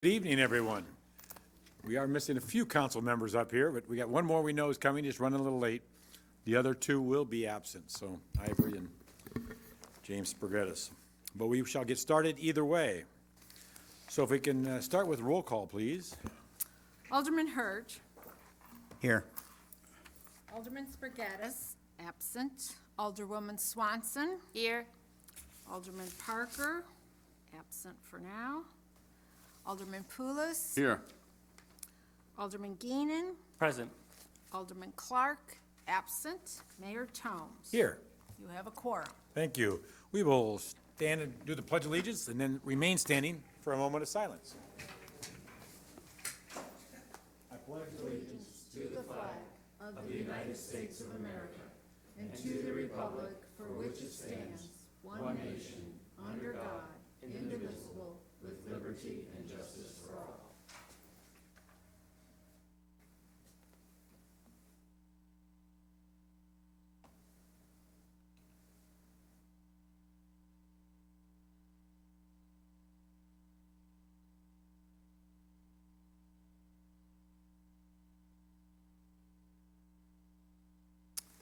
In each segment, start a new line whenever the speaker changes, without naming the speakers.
Good evening, everyone. We are missing a few council members up here, but we got one more we know is coming, just running a little late. The other two will be absent, so Ivory and James Spaghettis. But we shall get started either way. So if we can start with roll call, please.
Alderman Hirsch.
Here.
Alderman Spaghettis, absent. Alderwoman Swanson.
Here.
Alderman Parker, absent for now. Alderman Poulos.
Here.
Alderman Geenan.
Present.
Alderman Clark, absent. Mayor Tomes.
Here.
You have a quorum.
Thank you. We will stand and do the Pledge of Allegiance and then remain standing for a moment of silence.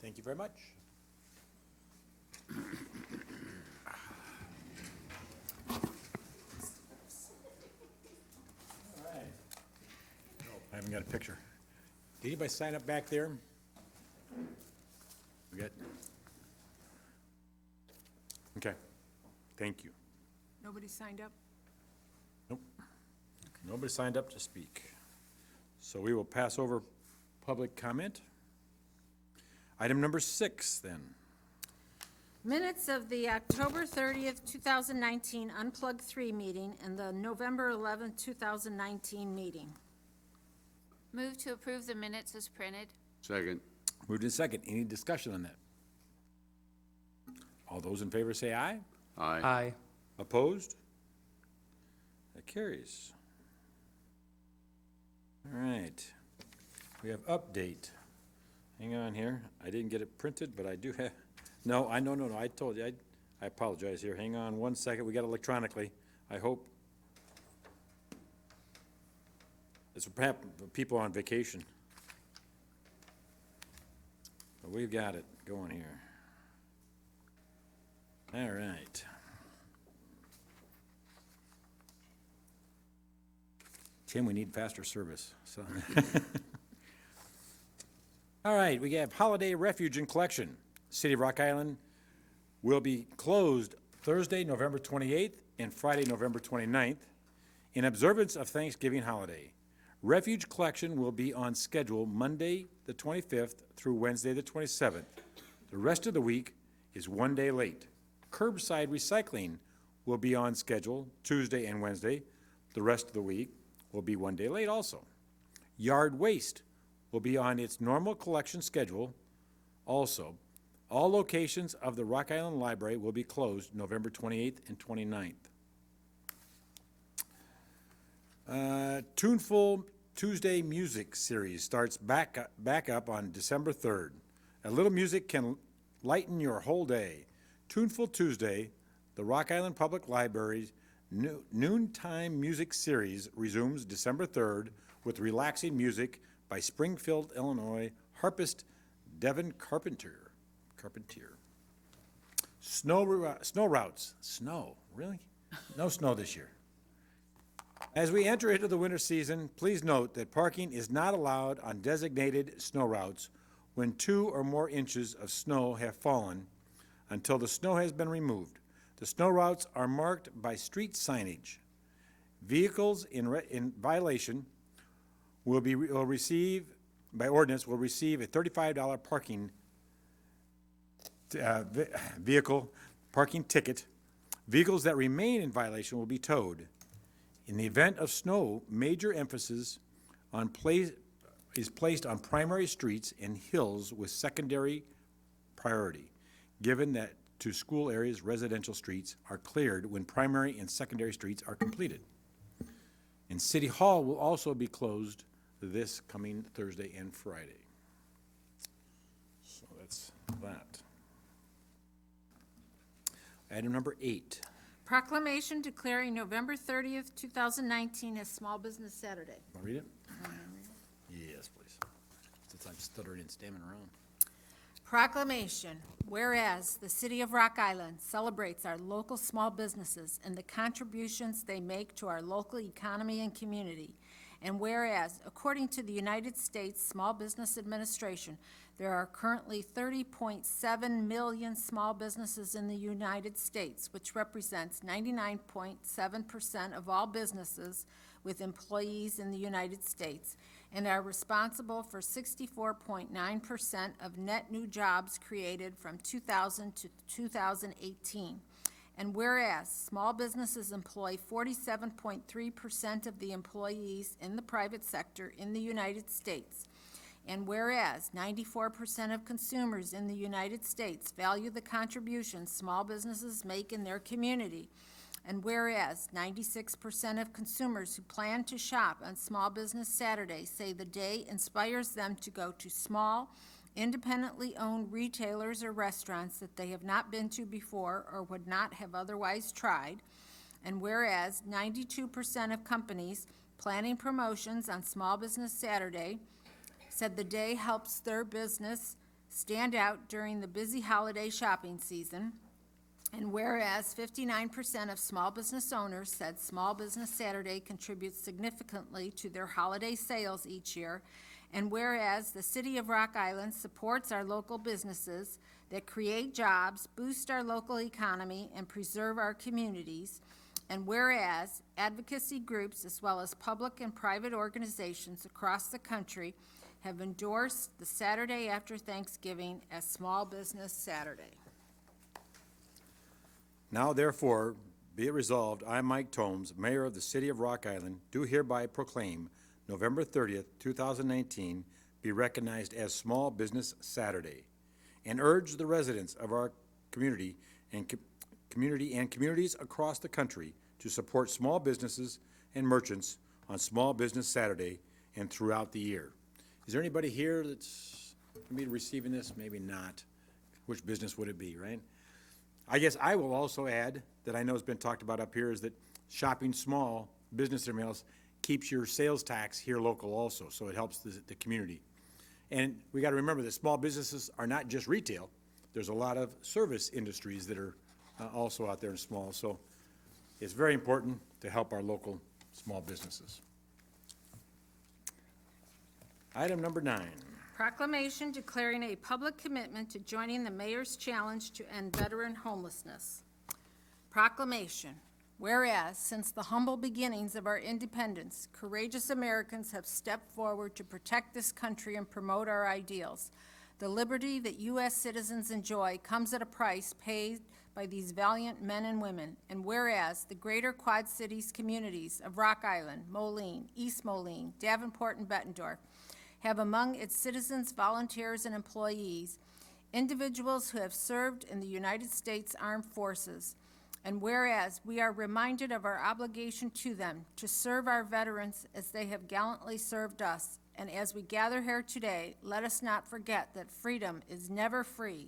Thank you very much. I haven't got a picture. Did anybody sign up back there? We got? Okay, thank you.
Nobody signed up?
Nope. Nobody signed up to speak. So we will pass over public comment. Item number 6, then.
Minutes of the October 30th, 2019 Unplugged 3 meeting and the November 11th, 2019 meeting.
Move to approve the minutes as printed.
Second.
Moved in second. Any discussion on that? All those in favor say aye.
Aye.
Aye.
Opposed? That carries. All right. We have update. Hang on here. I didn't get it printed, but I do have, no, I told you, I apologize here. Hang on one second. We got it electronically. I hope. It's perhaps people on vacation. But we've got it going here. All right. Tim, we need faster service, so. All right, we have Holiday Refuge and Collection. City of Rock Island will be closed Thursday, November 28th and Friday, November 29th in observance of Thanksgiving holiday. Refuge collection will be on schedule Monday, the 25th through Wednesday, the 27th. The rest of the week is one day late. Curbside recycling will be on schedule Tuesday and Wednesday. The rest of the week will be one day late also. Yard waste will be on its normal collection schedule also. All locations of the Rock Island Library will be closed November 28th and 29th. Tuneful Tuesday Music Series starts back up on December 3rd. A little music can lighten your whole day. Tuneful Tuesday, the Rock Island Public Library's noontime music series resumes December 3rd with relaxing music by Springfield, Illinois, harpist Devin Carpentier. Snow routes. Snow, really? No snow this year. As we enter into the winter season, please note that parking is not allowed on designated snow routes when 2 or more inches of snow have fallen until the snow has been removed. The snow routes are marked by street signage. Vehicles in violation will receive a $35 parking vehicle parking ticket. Vehicles that remain in violation will be towed. In the event of snow, major emphasis is placed on primary streets and hills with secondary priority, given that to school areas, residential streets are cleared when primary and secondary streets are completed. And City Hall will also be closed this coming Thursday and Friday. So that's that. Item number 8.
Proclamation declaring November 30th, 2019 as Small Business Saturday.
Want to read it? Yes, please. Since I'm stuttering and stammering around.
Proclamation, whereas the City of Rock Island celebrates our local small businesses and the contributions they make to our local economy and community, and whereas, according to the United States Small Business Administration, there are currently 30.7 million small businesses in the United States, which represents 99.7% of all businesses with employees in the United States, and are responsible for 64.9% of net new jobs created from 2000 to 2018. And whereas small businesses employ 47.3% of the employees in the private sector in the United States, and whereas 94% of consumers in the United States value the contributions small businesses make in their community, and whereas 96% of consumers who plan to shop on Small Business Saturday say the day inspires them to go to small, independently owned retailers or restaurants that they have not been to before or would not have otherwise tried, and whereas 92% of companies planning promotions on Small Business Saturday said the day helps their business stand out during the busy holiday shopping season, and whereas 59% of small business owners said Small Business Saturday contributes significantly to their holiday sales each year, and whereas the City of Rock Island supports our local businesses that create jobs, boost our local economy, and preserve our communities, and whereas advocacy groups as well as public and private organizations across the country have endorsed the Saturday after Thanksgiving as Small Business Saturday.
Now therefore, be it resolved, I, Mike Tomes, Mayor of the City of Rock Island, do hereby proclaim November 30th, 2019, be recognized as Small Business Saturday, and urge the residents of our community and communities across the country to support small businesses and merchants on Small Business Saturday and throughout the year. Is there anybody here that's going to be receiving this? Maybe not. Which business would it be, right? I guess I will also add that I know has been talked about up here is that shopping small business emails keeps your sales tax here local also, so it helps the community. And we got to remember that small businesses are not just retail. There's a lot of service industries that are also out there in small, so it's very important to help our local small businesses. Item number 9.
Proclamation declaring a public commitment to joining the Mayor's Challenge to End Veteran Homelessness. Proclamation, whereas since the humble beginnings of our independence, courageous Americans have stepped forward to protect this country and promote our ideals. The liberty that U.S. citizens enjoy comes at a price paid by these valiant men and women, and whereas the greater Quad Cities communities of Rock Island, Moline, East Moline, Davenport, and Bettendorf have among its citizens, volunteers, and employees individuals who have served in the United States Armed Forces, and whereas we are reminded of our obligation to them to serve our veterans as they have gallantly served us, and as we gather here today, let us not forget that freedom is never free,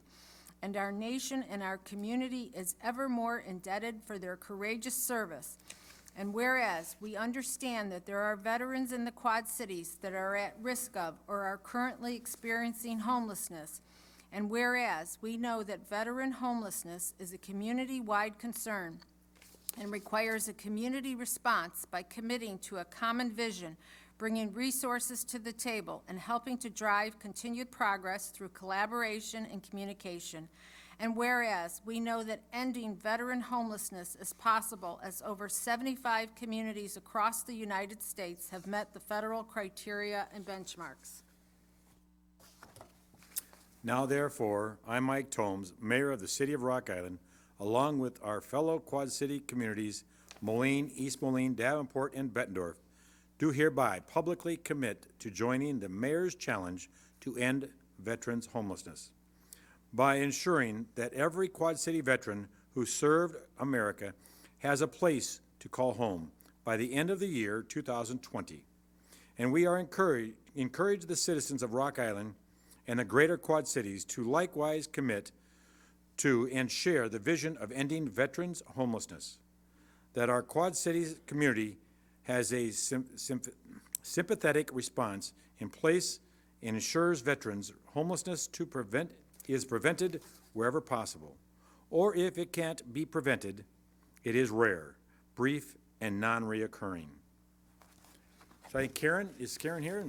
and our nation and our community is ever more indebted for their courageous service. And whereas we understand that there are veterans in the Quad Cities that are at risk of or are currently experiencing homelessness, and whereas we know that veteran homelessness is a community-wide concern and requires a community response by committing to a common vision, bringing resources to the table, and helping to drive continued progress through collaboration and communication. And whereas we know that ending veteran homelessness is possible as over 75 communities across the United States have met the federal criteria and benchmarks.
Now therefore, I, Mike Tomes, Mayor of the City of Rock Island, along with our fellow Quad City communities, Moline, East Moline, Davenport, and Bettendorf, do hereby publicly commit to joining the Mayor's Challenge to End Veterans Homelessness by ensuring that every Quad City veteran who served America has a place to call home by the end of the year 2020. And we are encourage the citizens of Rock Island and the greater Quad Cities to likewise commit to and share the vision of ending veterans homelessness. that our Quad Cities community has a sympathetic response in place and ensures veterans homelessness is prevented wherever possible. Or if it can't be prevented, it is rare, brief, and non-reoccurring. So I think is Karen here?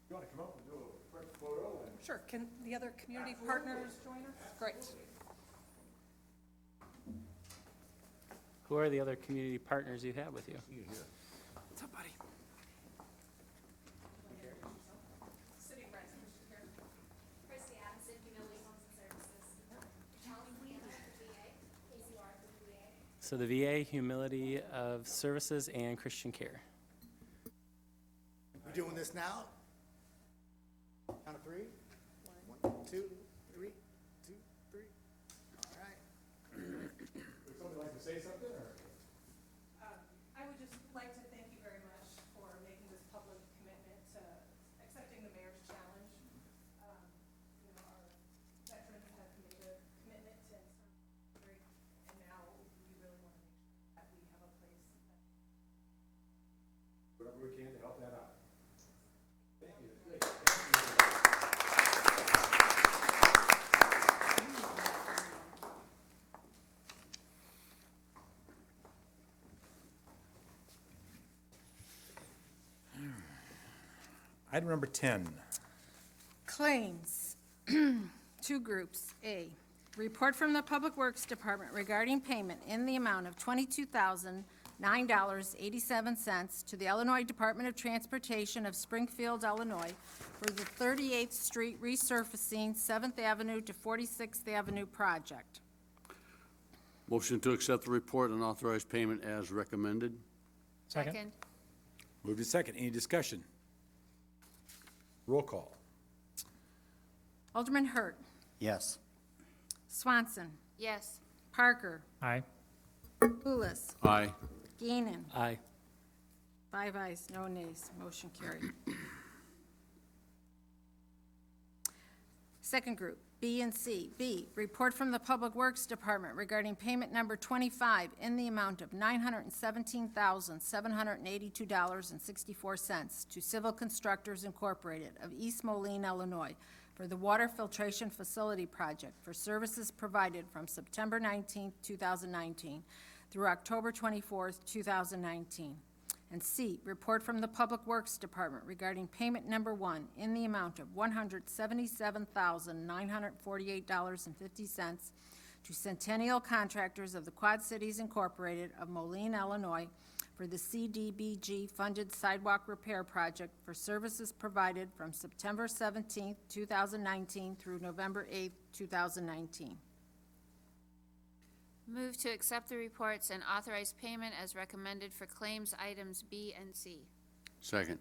You want to come up and do a quick photo?
Sure, can the other community partners join us? Great.
Who are the other community partners you have with you?
What's up, buddy?
Christy Adamson, Humility Homes and Services. Charlie Weaver, VA, Casey Arthur, VA.
So the VA, Humility of Services, and Christian Care.
We doing this now? Count of three? 1, 2, 3, 2, 3. All right.
Would somebody like to say something, or?
I would just like to thank you very much for making this public commitment to accepting the mayor's challenge. Our veterans have made a commitment to serve, and now we really want to make sure that we have a place.
Whatever we can to help that out. Thank you. Item number 10.
Claims, two groups. A, report from the Public Works Department regarding payment in the amount of $22,009.87 to the Illinois Department of Transportation of Springfield, Illinois, for the 38th Street resurfacing 7th Avenue to 46th Avenue project.
Motion to accept the report and authorize payment as recommended.
Second.
Moved to second. Any discussion? Roll call.
Alderman Hurt,
Yes.
Swanson,
Yes.
Parker,
Aye.
Pulis,
Aye.
Geenan.
Aye.
5 ayes, no nays, motion carried. Second group, B and C. B, report from the Public Works Department regarding payment number 25 in the amount of $917,782.64 to Civil Constructors Incorporated of East Moline, Illinois, for the water filtration facility project for services provided from September 19, 2019 through October 24, 2019. And C, report from the Public Works Department regarding payment number 1 in the amount of $177,948.50 to Centennial Contractors of the Quad Cities Incorporated of Moline, Illinois, for the CDBG-funded sidewalk repair project for services provided from September 17, 2019 through November 8, 2019.
Move to accept the reports and authorize payment as recommended for claims items B and C.
Second.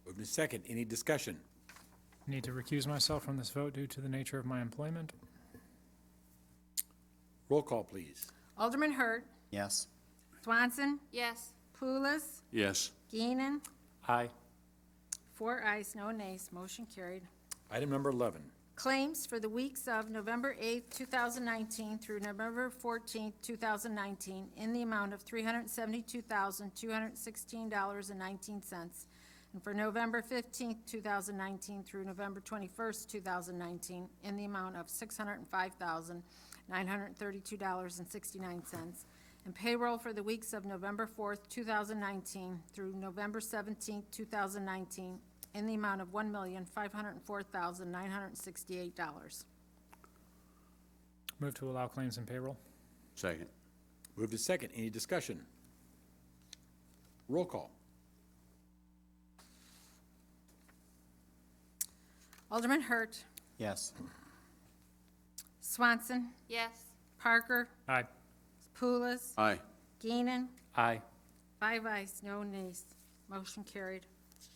Moved to second. Any discussion?
Need to recuse myself from this vote due to the nature of my employment.
Roll call, please.
Alderman Hurt,
Yes.
Swanson,
Yes.
Pulis,
Yes.
Geenan.
Aye.
4 ayes, no nays, motion carried.
Item number 11.
Claims for the weeks of November 8, 2019 through November 14, 2019 in the amount of $372,216.19, and for November 15, 2019 through November 21, 2019 in the amount of $605,932.69, and payroll for the weeks of November 4, 2019 through November 17, 2019 in the amount of $1,504,968.
Move to allow claims and payroll.
Second.
Moved to second. Any discussion? Roll call.
Alderman Hurt,
Yes.
Swanson,
Yes.
Parker,
Aye.
Pulis,
Aye.
Geenan.
Aye.
5 ayes, no nays. Motion carried.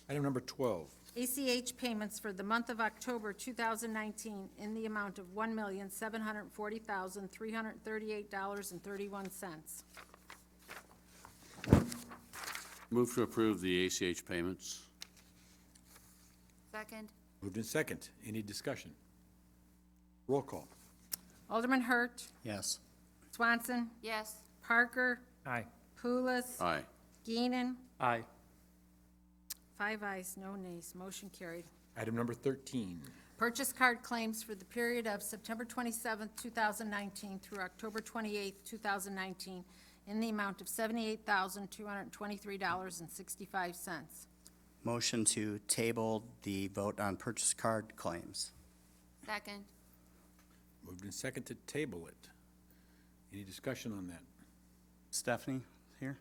Item number 12.
ACH payments for the month of October 2019 in the amount of $1,740,338.31.
Move to approve the ACH payments.
Second.
Moved in second. Any discussion? Roll call.
Alderman Hurt,
Yes.
Swanson,
Yes.
Parker,
Aye.
Pulis,
Aye.
Geenan.
Aye.
5 ayes, no nays, motion carried.
Item number 13.
Purchase card claims for the period of September 27th, 2019 through October 28th, 2019, in the amount of $78,223.65.
Motion to table the vote on purchase card claims.
Second.
Moved in second to table it. Any discussion on that?
Stephanie here?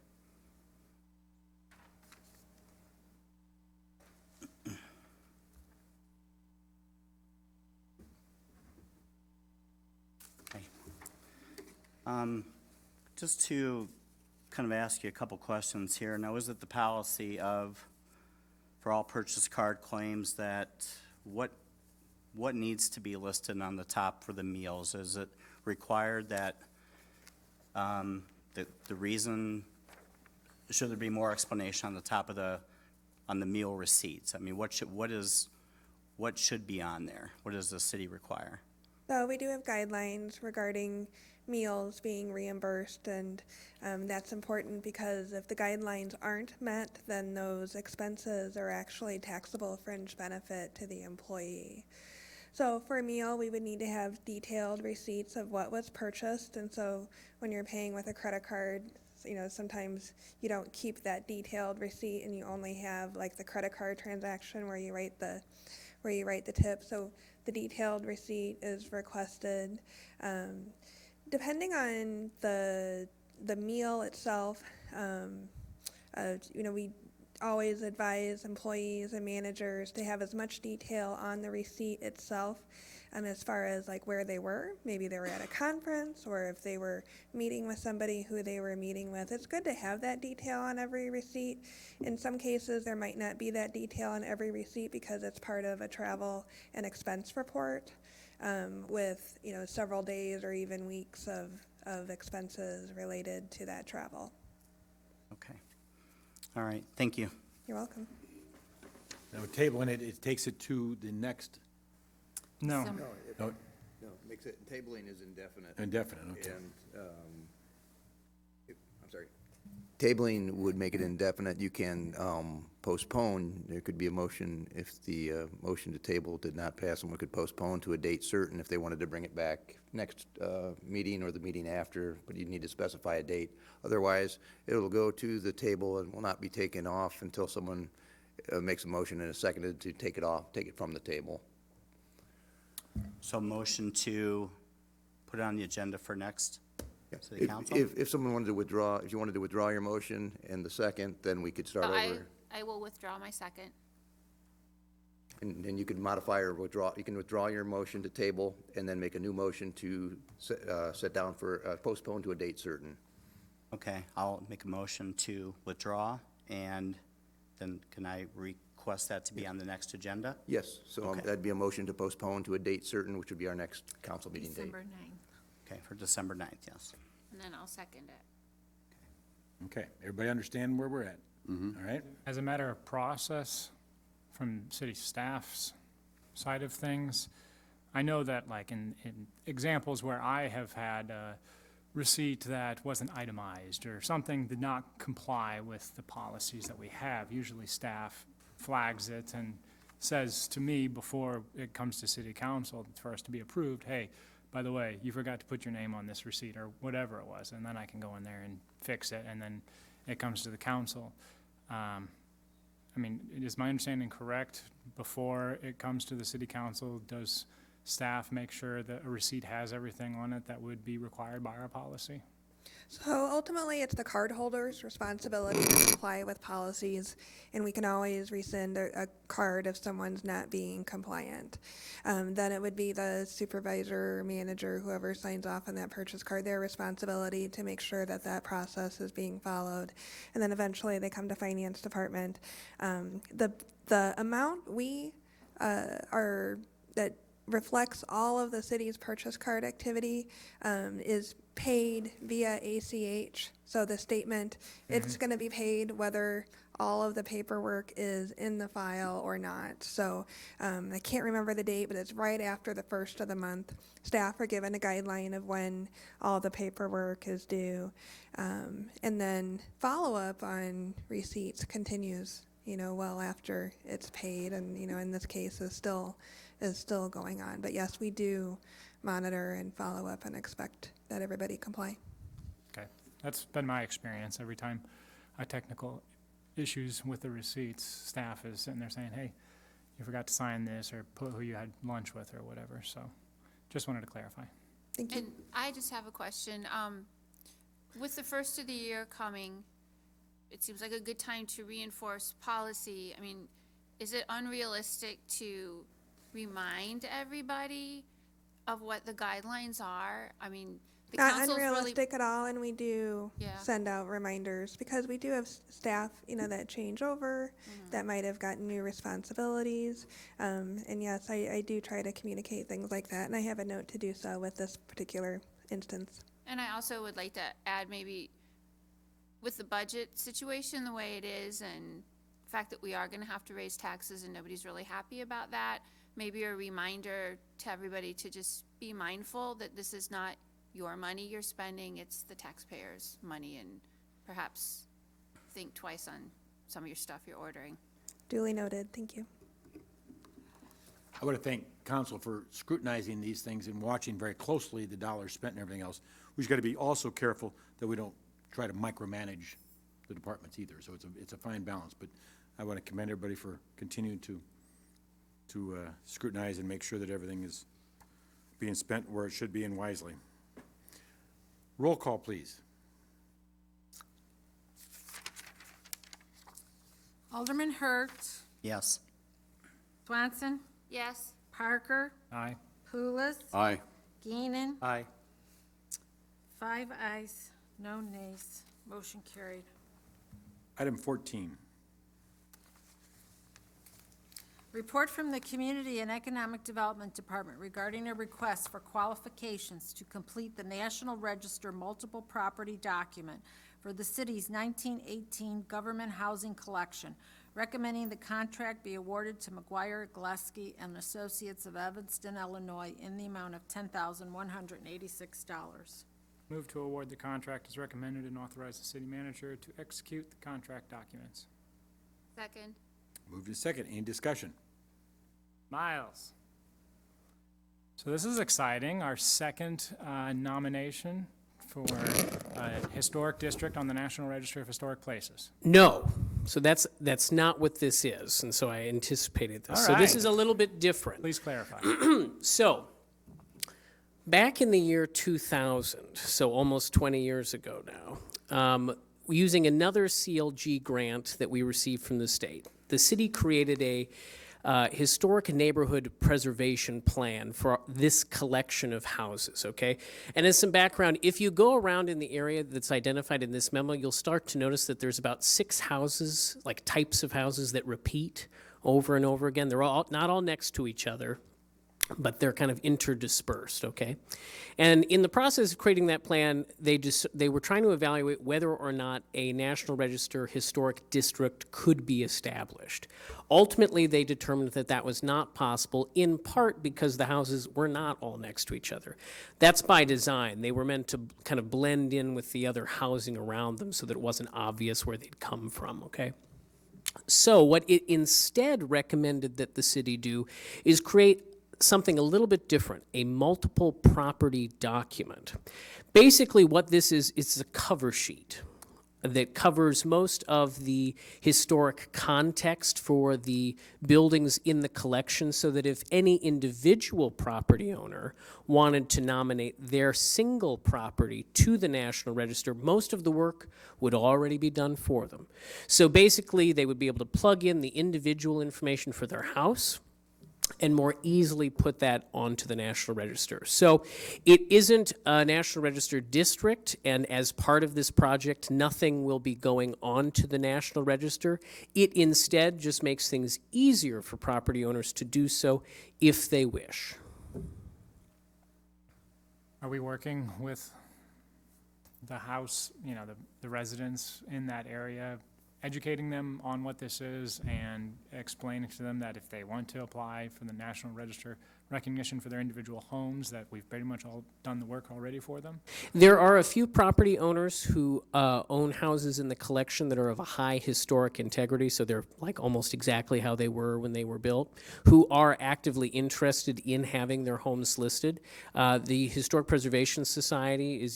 Okay. Just to kind of ask you a couple questions here. Now, is it the policy of, for all purchase card claims, that what needs to be listed on the top for the meals? Is it required that the reason, should there be more explanation on the top of on the meal receipts? I mean, what should be on there? What does the city require?
So we do have guidelines regarding meals being reimbursed, and that's important because if the guidelines aren't met, then those expenses are actually taxable fringe benefit to the employee. So for a meal, we would need to have detailed receipts of what was purchased, and so when you're paying with a credit card, sometimes you don't keep that detailed receipt and you only have like the credit card transaction where you write the tip. So the detailed receipt is requested. Depending on the meal itself, we always advise employees and managers to have as much detail on the receipt itself, as far as like where they were. Maybe they were at a conference, or if they were meeting with somebody who they were meeting with. It's good to have that detail on every receipt. In some cases, there might not be that detail on every receipt because it's part of a travel and expense report, with several days or even weeks of expenses related to that travel.
Okay. All right, thank you.
You're welcome.
Now, tabling it, it takes it to the next,
No.
So-
no,
No, makes it, tabling is indefinite.
indefinite, okay.
And, I'm sorry. Tabling would make it indefinite. You can postpone. There could be a motion, if the motion to table did not pass, someone could postpone to a date certain if they wanted to bring it back next meeting or the meeting after, but you need to specify a date. Otherwise, it'll go to the table and will not be taken off until someone makes a motion and is seconded to take it from the table.
So motion to put it on the agenda for next city
If-
council?
If someone wanted to withdraw, if you wanted to withdraw your motion and the second, then we could start
So
over.
I will withdraw my second.
And then you could modify or withdraw, you can withdraw your motion to table and then make a new motion to set down for, postpone to a date certain.
Okay, I'll make a motion to withdraw, and then can I request that to be on the next agenda?
Yes, so
Okay.
that'd be a motion to postpone to a date certain, which would be our next council meeting date.
December 9th.
Okay, for December 9th, yes.
And then I'll second it.
Okay, everybody understand where we're at? All right?
As a matter of process, from city staff's side of things, I know that like in examples where I have had a receipt that wasn't itemized or something did not comply with the policies that we have, usually staff flags it and says to me before it comes to city council for us to be approved, hey, by the way, you forgot to put your name on this receipt or whatever it was, and then I can go in there and fix it, and then it comes to the council. I mean, is my understanding correct? Before it comes to the city council, does staff make sure that a receipt has everything on it that would be required by our policy?
So ultimately, it's the cardholder's responsibility to comply with policies, and we can always rescind a card if someone's not being compliant. Then it would be the supervisor, manager, whoever signs off on that purchase card, their responsibility to make sure that that process is being followed. And then eventually, they come to finance department. The amount we that reflects all of the city's purchase card activity is paid via ACH. So the statement, it's going to be paid whether all of the paperwork is in the file or not. So I can't remember the date, but it's right after the first of the month. Staff are given a guideline of when all the paperwork is due. And then follow-up on receipts continues, well after it's paid, and, in this case is still going on. But yes, we do monitor and follow up and expect that everybody comply.
Okay, that's been my experience. Every time I technical issues with the receipts, staff is sitting there saying, hey, you forgot to sign this, or put who you had lunch with, or whatever. So just wanted to clarify.
Thank you.
And I just have a question. With the first of the year coming, it seems like a good time to reinforce policy. I mean, is it unrealistic to remind everybody of what the guidelines are? I mean, the
Not
council's really.
unrealistic at all, and we do
Yeah.
send out reminders because we do have staff, that change over, that might have gotten new responsibilities. And yes, I do try to communicate things like that, and I have a note to do so with this particular instance.
And I also would like to add, maybe with the budget situation the way it is, and the fact that we are gonna have to raise taxes and nobody's really happy about that, maybe a reminder to everybody to just be mindful that this is not your money you're spending, it's the taxpayers' money, and perhaps think twice on some of your stuff you're ordering.
Duly noted. Thank you.
I want to thank council for scrutinizing these things and watching very closely the dollars spent and everything else. We've got to be also careful that we don't try to micromanage the departments either. So it's a fine balance, but I want to commend everybody for continuing to scrutinize and make sure that everything is being spent where it should be and wisely. Roll call, please.
Alderman Hurt,
Yes.
Swanson,
Yes,
Parker,
Aye.
Pulis,
Aye.
Geenan,
Aye.
5 ayes, no nays. Motion carried.
Item 14.
Report from the Community and Economic Development Department regarding a request for qualifications to complete the National Register Multiple Property Document for the city's 1918 Government Housing Collection, recommending the contract be awarded to McGuire, Gillespie, and Associates of Evanston, Illinois, in the amount of $10,186.
Move to award the contract as recommended and authorize the city manager to execute the contract documents.
second.
Moved to second. Any discussion?
Miles. So this is exciting, our second nomination for historic district on the National Register of Historic Places.
No. So that's not what this is, and so I anticipated this.
All
So this
right.
is a little bit different.
Please clarify.
So, back in the year 2000, so almost 20 years ago now, using another CLG grant that we received from the state, the city created a historic neighborhood preservation plan for this collection of houses, okay? And as some background, if you go around in the area that's identified in this memo, you'll start to notice that there's about 6 houses, like types of houses that repeat over and over again. They're all not all next to each other, but they're kind of interdispersed, okay? And in the process of creating that plan, they were trying to evaluate whether or not a National Register historic district could be established. Ultimately, they determined that that was not possible, in part because the houses were not all next to each other. That's by design. They were meant to kind of blend in with the other housing around them so that it wasn't obvious where they'd come from, okay? So what it instead recommended that the city do is create something a little bit different, a multiple property document. Basically what this is, it's a cover sheet that covers most of the historic context for the buildings in the collection, so that if any individual property owner wanted to nominate their single property to the National Register, most of the work would already be done for them. So basically, they would be able to plug in the individual information for their house and more easily put that onto the National Register. So it isn't a National Register district, and as part of this project, nothing will be going on to the National Register. It instead just makes things easier for property owners to do so if they wish.
Are we working with the house, the residents in that area educating them on what this is and explaining to them that if they want to apply for the National Register recognition for their individual homes, that we've pretty much all done the work already for them.
There are a few property owners who own houses in the collection that are of a high historic integrity, so they're like almost exactly how they were when they were built, who are actively interested in having their homes listed. The Historic Preservation Society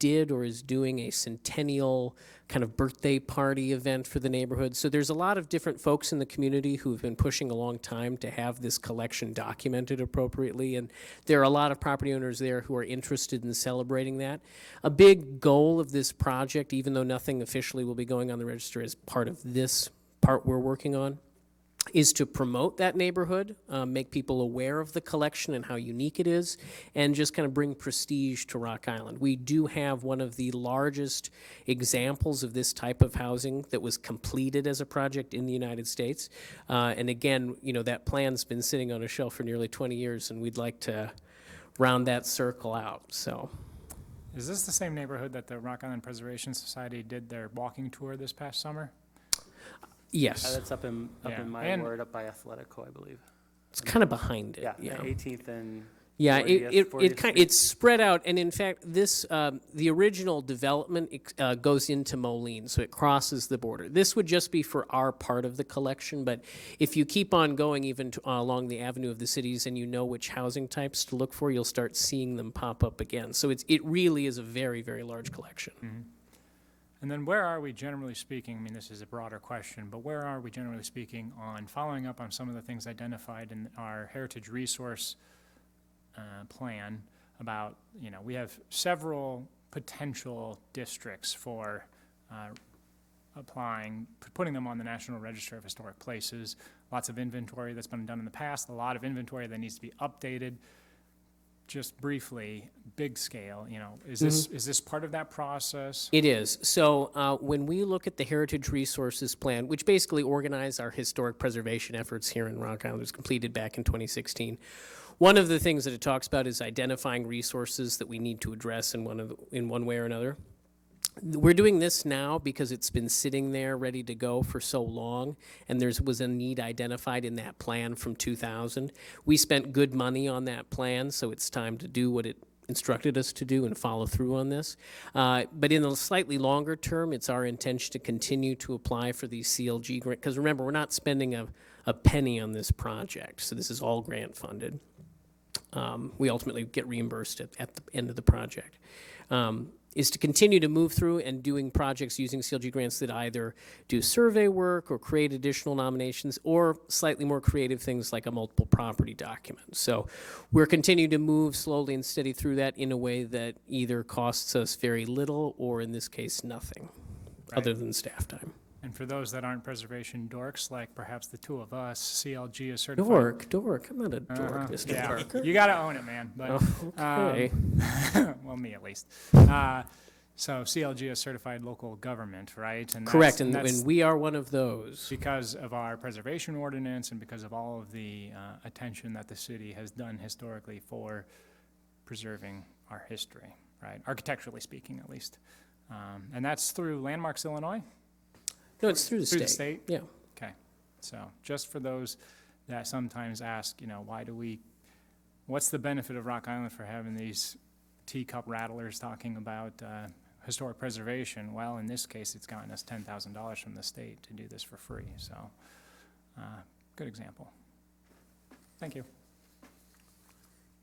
did or is doing a centennial kind of birthday party event for the neighborhood. So there's a lot of different folks in the community who have been pushing a long time to have this collection documented appropriately, and there are a lot of property owners there who are interested in celebrating that. A big goal of this project, even though nothing officially will be going on the register as part of this part we're working on, is to promote that neighborhood, make people aware of the collection and how unique it is, and just kind of bring prestige to Rock Island. We do have one of the largest examples of this type of housing that was completed as a project in the United States. And again, you know, that plan's been sitting on a shelf for nearly 20 years, and we'd like to round that circle out, so.
Is this the same neighborhood that the Rock Island Preservation Society did their walking tour this past summer?
Yes,
That's up in
Yeah,
my
and-
ward, up by Athletico, I believe.
it's kind of behind it.
Yeah, 18th and
Yeah,
40th, 40th Street.
it's spread out, and in fact, this, the original development goes into Moline, so it crosses the border. This would just be for our part of the collection, but if you keep on going even along the Avenue of the Cities and you know which housing types to look for, you'll start seeing them pop up again. So it really is a very, very large collection.
And then where are we generally speaking, I mean, this is a broader question, but where are we generally speaking on following up on some of the things identified in our Heritage Resource plan about, you know, we have several potential districts for applying, putting them on the National Register of Historic Places, lots of inventory that's been done in the past, a lot of inventory that needs to be updated. Just briefly, big scale, you know, is this part of that process?
It is. So when we look at the Heritage Resources Plan, which basically organized our historic preservation efforts here in Rock Island, it was completed back in 2016. One of the things that it talks about is identifying resources that we need to address in one way or another. We're doing this now because it's been sitting there ready to go for so long, and there was a need identified in that plan from 2000. We spent good money on that plan, so it's time to do what it instructed us to do and follow through on this. But in the slightly longer term, it's our intention to continue to apply for these CLG grants, because remember, we're not spending a penny on this project, so this is all grant funded. We ultimately get reimbursed at the end of the project. Is to continue to move through and doing projects using CLG grants that either do survey work or create additional nominations or slightly more creative things like a multiple property document. So we're continuing to move slowly and steady through that in a way that either costs us very little or in this case nothing, other than staff time.
And for those that aren't preservation dorks, like perhaps the two of us, CLG is certified.
Dork, I'm not a dork, Mr.
Yeah,
Parker.
you gotta own it, man, but.
Okay.
Well, me at least. So CLG is certified local government, right? And
Correct,
that's
and we are one of those.
because of our preservation ordinance and because of all of the attention that the city has done historically for preserving our history, right? Architecturally speaking, at least. And that's through Landmarks Illinois?
No, it's through the state.
Through the state?
Yeah.
Okay, so just for those that sometimes ask, you know, what's the benefit of Rock Island for having these teacup rattlers talking about historic preservation? Well, in this case, it's gotten us $10,000 from the state to do this for free, so, good example. Thank you.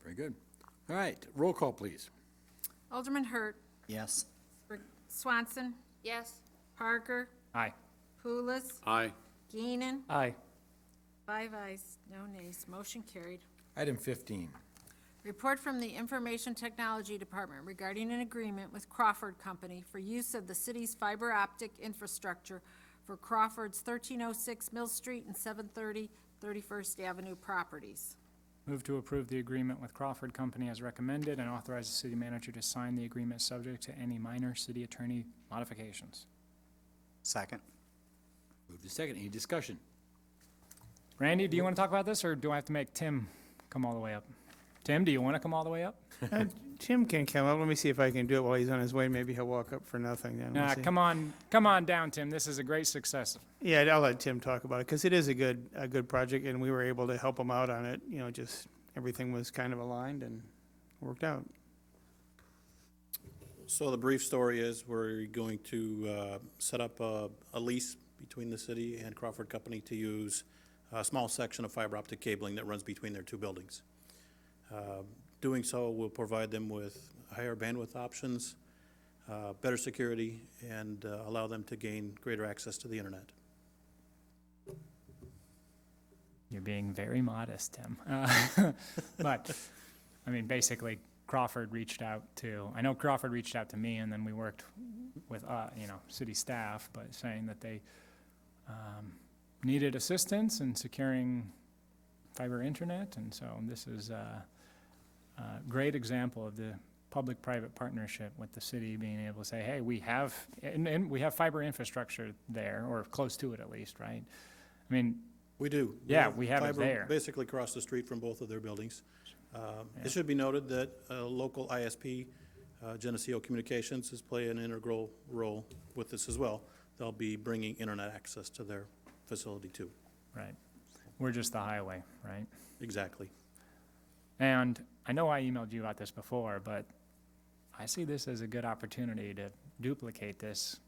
Very good. All right, roll call, please.
Alderman Hurt,
Yes.
Swanson,
Yes.
Parker,
Aye.
Pulis,
Aye.
Geenan,
Aye.
5 ayes, no nays, motion carried.
Item 15.
Report from the Information Technology Department regarding an agreement with Crawford Company for use of the city's fiber optic infrastructure for Crawford's 1306 Mill Street and 730 31st Avenue properties.
Move to approve the agreement with Crawford Company as recommended and authorize the city manager to sign the agreement subject to any minor city attorney modifications.
Second.
Move to second. Any discussion?
Randy, do you want to talk about this, or do I have to make Tim come all the way up? Tim, do you want to come all the way up?
Tim can come up. Let me see if I can do it while he's on his way. Maybe he'll walk up for nothing then. We'll
Nah,
see.
come on down, Tim. This is a great success.
Yeah, I'll let Tim talk about it, because it is a good project, and we were able to help him out on it. You know, just everything was kind of aligned and worked out.
So the brief story is we're going to set up a lease between the city and Crawford Company to use a small section of fiber optic cabling that runs between their two buildings. Doing so will provide them with higher bandwidth options, better security, and allow them to gain greater access to the internet.
You're being very modest, Tim. But, I mean, basically, Crawford reached out to me, and then we worked with, city staff, but saying that they needed assistance in securing fiber internet, and so this is a great example of the public-private partnership with the city being able to say, hey, we have fiber infrastructure there, or close to it at least, right? I mean,
We do.
Yeah, we have it
fiber
there.
Basically across the street from both of their buildings. It should be noted that a local ISP, Geneseo Communications, is playing an integral role with this as well. They'll be bringing internet access to their facility too.
right, we're just the highway, right?
Exactly.
And I know I emailed you about this before, but I see this as a good opportunity to duplicate this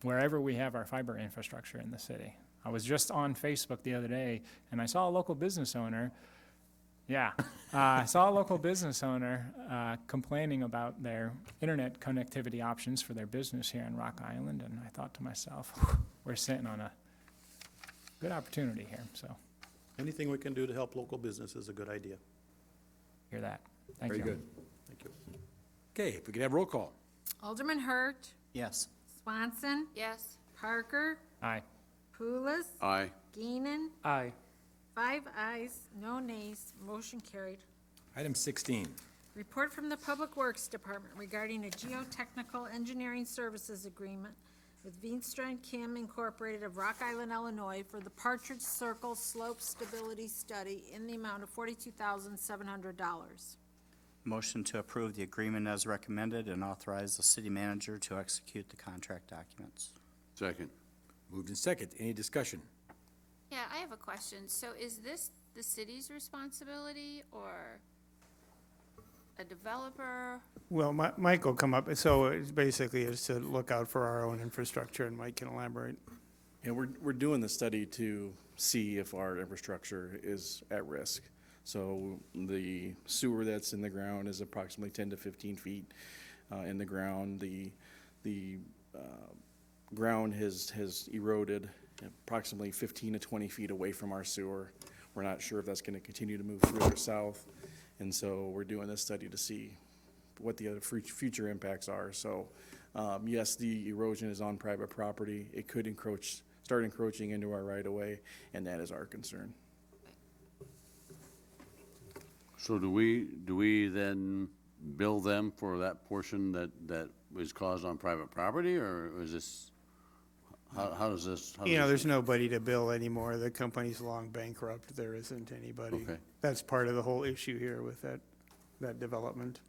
wherever we have our fiber infrastructure in the city. I was just on Facebook the other day, and I saw a local business owner, complaining about their internet connectivity options for their business here in Rock Island, and I thought to myself, we're sitting on a good opportunity here, so
Anything we can do to help local business is a good idea.
hear that. Thank you.
Very good.
Thank you.
Okay, if we could have roll call.
Alderman Hurt,
Yes.
Swanson,
Yes.
Parker,
Aye.
Pulis,
Aye.
Geenan,
Aye.
5 ayes, no nays, motion carried.
Item 16.
Report from the Public Works Department regarding a geotechnical engineering services agreement with Veenstra and Kim Incorporated of Rock Island, Illinois for the Partridge Circle Slope Stability Study in the amount of $42,700.
Motion to approve the agreement as recommended and authorize the city manager to execute the contract documents.
Second.
Moved in second. Any discussion?
Yeah, I have a question. So is this the city's responsibility or a developer?
Well, Mike will come up. So it's basically is to look out for our own infrastructure, and Mike can elaborate.
And we're doing the study to see if our infrastructure is at risk. So the sewer that's in the ground is approximately 10 to 15 feet in the ground. The ground has eroded approximately 15 to 20 feet away from our sewer. We're not sure if that's going to continue to move further south. And so we're doing this study to see what the other future impacts are. So yes, the erosion is on private property. It could start encroaching into our right-of-way, and that is our concern.
So do we then bill them for that portion that was caused on private property, or is this, how does this?
There's nobody to bill anymore. The company's long bankrupt. There isn't anybody.
Okay.
That's part of the whole issue here with that development,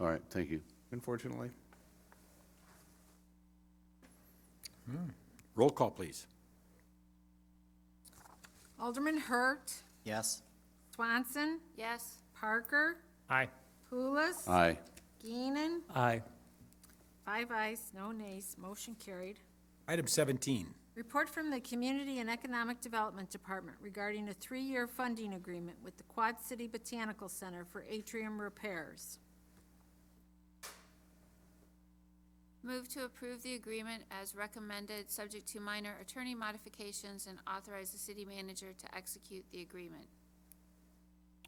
All right, thank you.
unfortunately.
Roll call, please.
Alderman Hurt,
Yes.
Swanson,
Yes.
Parker,
Aye.
Pulis,
Aye.
Geenan,
Aye.
5 ayes, no nays, motion carried.
Item 17.
Report from the Community and Economic Development Department regarding a 3-year funding agreement with the Quad City Botanical Center for atrium repairs.
Move to approve the agreement as recommended, subject to minor attorney modifications, and authorize the city manager to execute the agreement.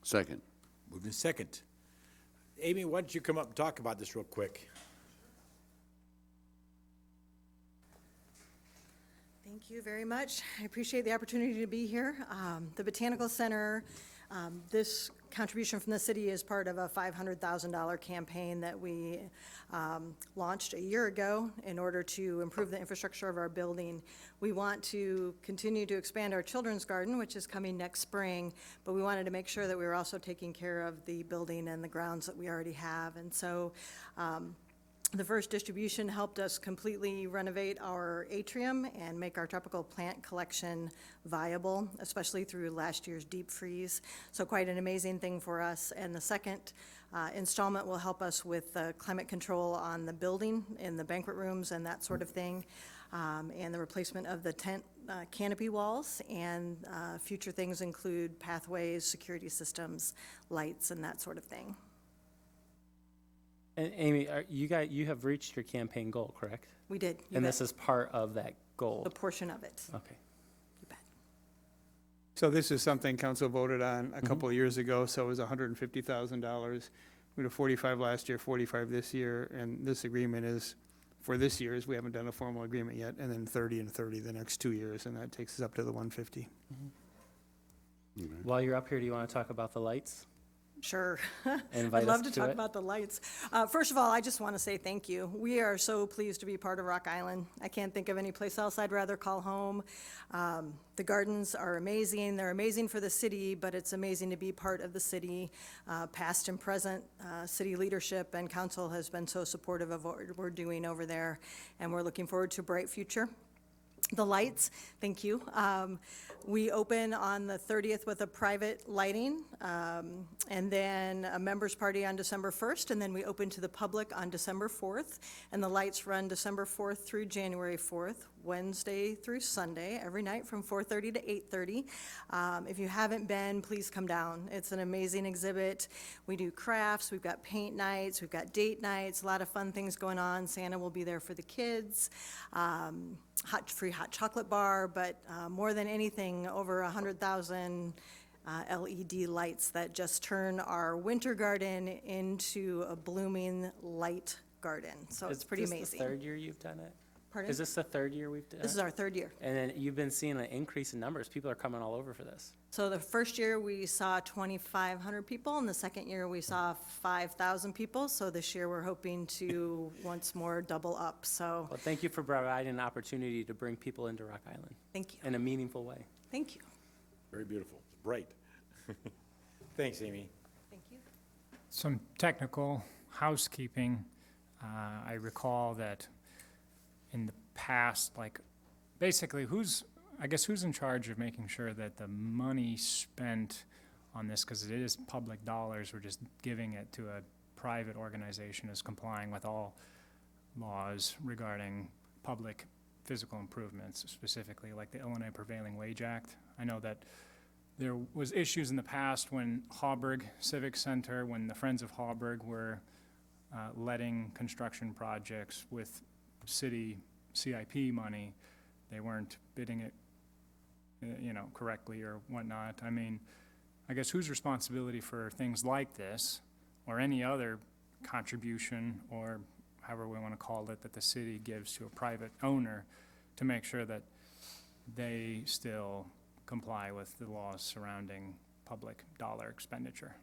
Second.
Moved in second. Amy, why don't you come up and talk about this real quick?
Thank you very much. I appreciate the opportunity to be here. The Botanical Center This contribution from the city is part of a $500,000 campaign that we launched a year ago in order to improve the infrastructure of our building. We want to continue to expand our children's garden, which is coming next spring, but we wanted to make sure that we were also taking care of the building and the grounds that we already have. And so the first distribution helped us completely renovate our atrium and make our tropical plant collection viable, especially through last year's deep freeze. So quite an amazing thing for us. And the second installment will help us with climate control on the building, in the banquet rooms and that sort of thing, and the replacement of the tent canopy walls. And future things include pathways, security systems, lights, and that sort of thing.
And Amy, you have reached your campaign goal, correct?
We did. You
And
bet.
this is part of that goal?
The portion of it.
Okay.
So this is something council voted on a couple of years ago, so it was $150,000. We did 45 last year, 45 this year, and this agreement is for this year's, we haven't done a formal agreement yet, and then 30 and 30 the next 2 years, and that takes us up to the 150.
While you're up here, do you want to talk about the lights?
Sure.
Invite
I'd love
us
to
to
talk
it.
about the lights. First of all, I just want to say thank you. We are so pleased to be part of Rock Island. I can't think of any place else I'd rather call home. The gardens are amazing. They're amazing for the city, but it's amazing to be part of the city. Past and present city leadership and council has been so supportive of what we're doing over there, and we're looking forward to a bright future. The lights, thank you. We open on the 30th with a private lighting, and then a members party on December 1st, and then we open to the public on December 4th. And the lights run December 4th through January 4th, Wednesday through Sunday, every night from 4:30 to 8:30. If you haven't been, please come down. It's an amazing exhibit. We do crafts, we've got paint nights, we've got date nights, a lot of fun things going on. Santa will be there for the kids. Free hot chocolate bar, but more than anything, over 100,000 LED lights that just turn our winter garden into a blooming light garden. So it's pretty amazing.
Is this the third year you've done it?
Pardon?
Is this the third year we've done it?
This is our third year.
And then you've been seeing an increase in numbers. People are coming all over for this.
So the first year, we saw 2,500 people, and the second year, we saw 5,000 people. So this year, we're hoping to once more double up, so
Well, thank you for providing an opportunity to bring people into Rock Island
thank you.
in a meaningful way.
Thank you.
Very beautiful, bright. Thanks, Amy.
Thank you.
Some technical housekeeping. I recall that in the past, like, basically, who's in charge of making sure that the money spent on this, because it is public dollars, we're just giving it to a private organization, is complying with all laws regarding public physical improvements, specifically like the Illinois Prevailing Wage Act. I know that there was issues in the past when Hauberg Civic Center, when the Friends of Hauberg were letting construction projects with city CIP money, they weren't bidding it, correctly or whatnot. I mean, I guess whose responsibility for things like this, or any other contribution, or however we want to call it, that the city gives to a private owner to make sure that they still comply with the laws surrounding public dollar expenditure?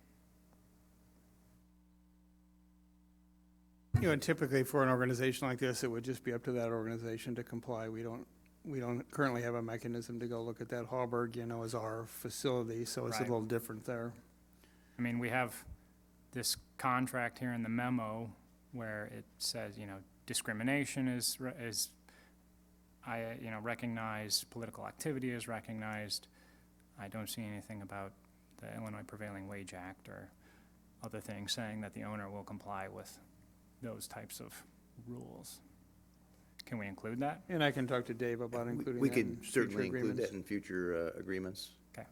And typically for an organization like this, it would just be up to that organization to comply. We don't currently have a mechanism to go look at that. Hauberg, is our facility, so it's a
Right.
little different there.
I mean, we have this contract here in the memo where it says, discrimination is recognized, political activity is recognized. I don't see anything about the Illinois Prevailing Wage Act or other things saying that the owner will comply with those types of rules. Can we include that?
And I can talk to Dave about including
We
that in
could
future
certainly include
agreements.
that in future agreements.
Okay.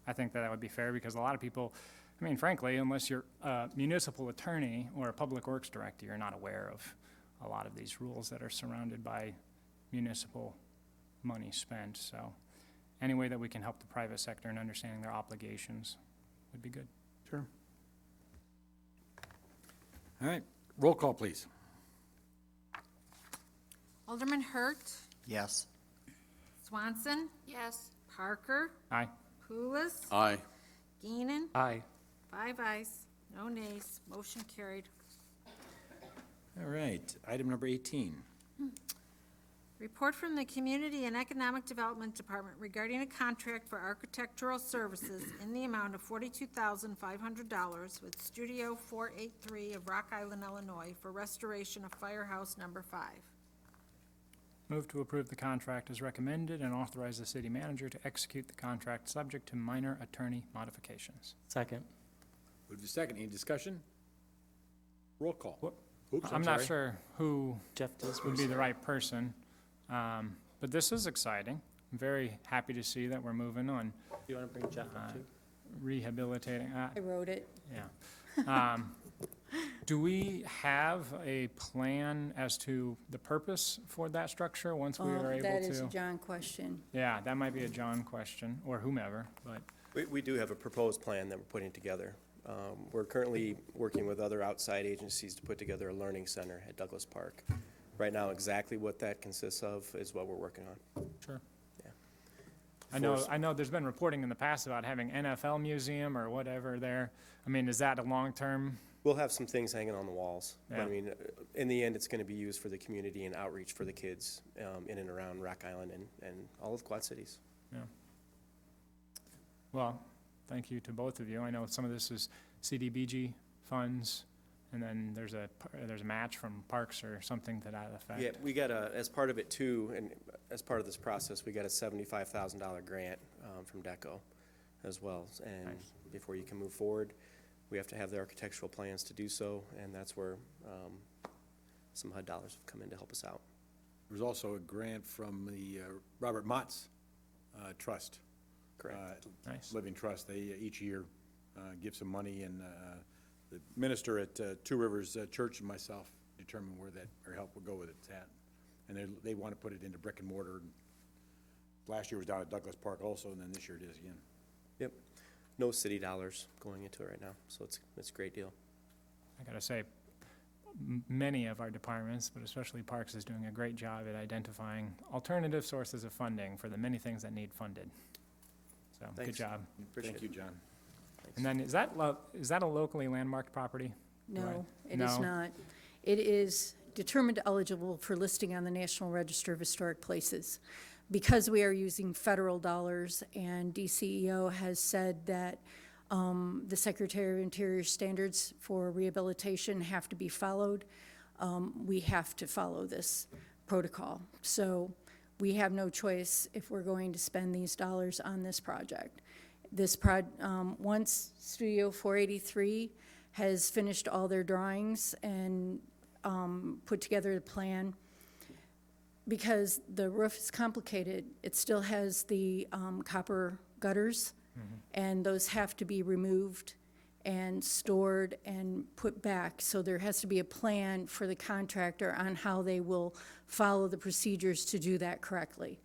I think that would be fair, because a lot of people, I mean, frankly, unless you're a municipal attorney or a public works director, you're not aware of a lot of these rules that are surrounded by municipal money spent. So any way that we can help the private sector in understanding their obligations would be good.
Sure.
All right, roll call, please.
Alderman Hurt,
Yes.
Swanson,
Yes.
Parker,
Aye.
Pulis,
Aye.
Geenan.
Aye.
5 ayes, no nays, motion carried.
All right, item number 18.
Report from the Community and Economic Development Department regarding a contract for architectural services in the amount of $42,500 with Studio 483 of Rock Island, Illinois, for restoration of Firehouse Number 5.
Move to approve the contract as recommended and authorize the city manager to execute the contract subject to minor attorney modifications.
Second.
Move to second, any discussion? Roll call. Oops,
I'm not
sorry.
sure who
Jeff does.
would be the right person, but this is exciting. I'm very happy to see that we're moving on,
Do you want to bring Jeff up too?
rehabilitating.
I wrote it.
Yeah. Do we have a plan as to the purpose for that structure once we are able to?
That is a John question.
Yeah, that might be a John question, or whomever, but,
We do have a proposed plan that we're putting together. We're currently working with other outside agencies to put together a learning center at Douglas Park. Right now, exactly what that consists of is what we're working on.
sure.
Yeah.
I know there's been reporting in the past about having NFL museum or whatever there. I mean, is that a long-term?
We'll have some things hanging on the walls. But I
Yeah.
mean, in the end, it's going to be used for the community and outreach for the kids in and around Rock Island and all of Quad Cities.
Yeah. Well, thank you to both of you. I know some of this is CDBG funds, and then there's a match from Parks or something to that effect.
Yeah, we got as part of it too, and as part of this process, we got a $75,000 grant from DECO as well. And
Nice.
before you can move forward, we have to have the architectural plans to do so, and that's where some HUD dollars have come in to help us out.
There was also a grant from the Robert Mott's Trust.
Correct.
Nice.
Living Trust. They each year give some money, and the minister at Two Rivers Church and myself determine where our help will go with it at. And they want to put it into brick and mortar. Last year was down at Douglas Park also, and then this year it is again.
Yep. No city dollars going into it right now, so it's a great deal.
I gotta say, many of our departments, but especially Parks, is doing a great job at identifying alternative sources of funding for the many things that need funded. So, good
Thanks.
job.
Appreciate
Thank you, John.
And then, is that a locally landmarked property?
No, it
No.
is not. It is determined eligible for listing on the National Register of Historic Places. Because we are using federal dollars, and DCEO has said that the Secretary of Interior standards for rehabilitation have to be followed, we have to follow this protocol. So we have no choice if we're going to spend these dollars on this project. Once Studio 483 has finished all their drawings and put together the plan, because the roof is complicated, it still has the copper gutters, and those have to be removed and stored and put back. So there has to be a plan for the contractor on how they will follow the procedures to do that correctly.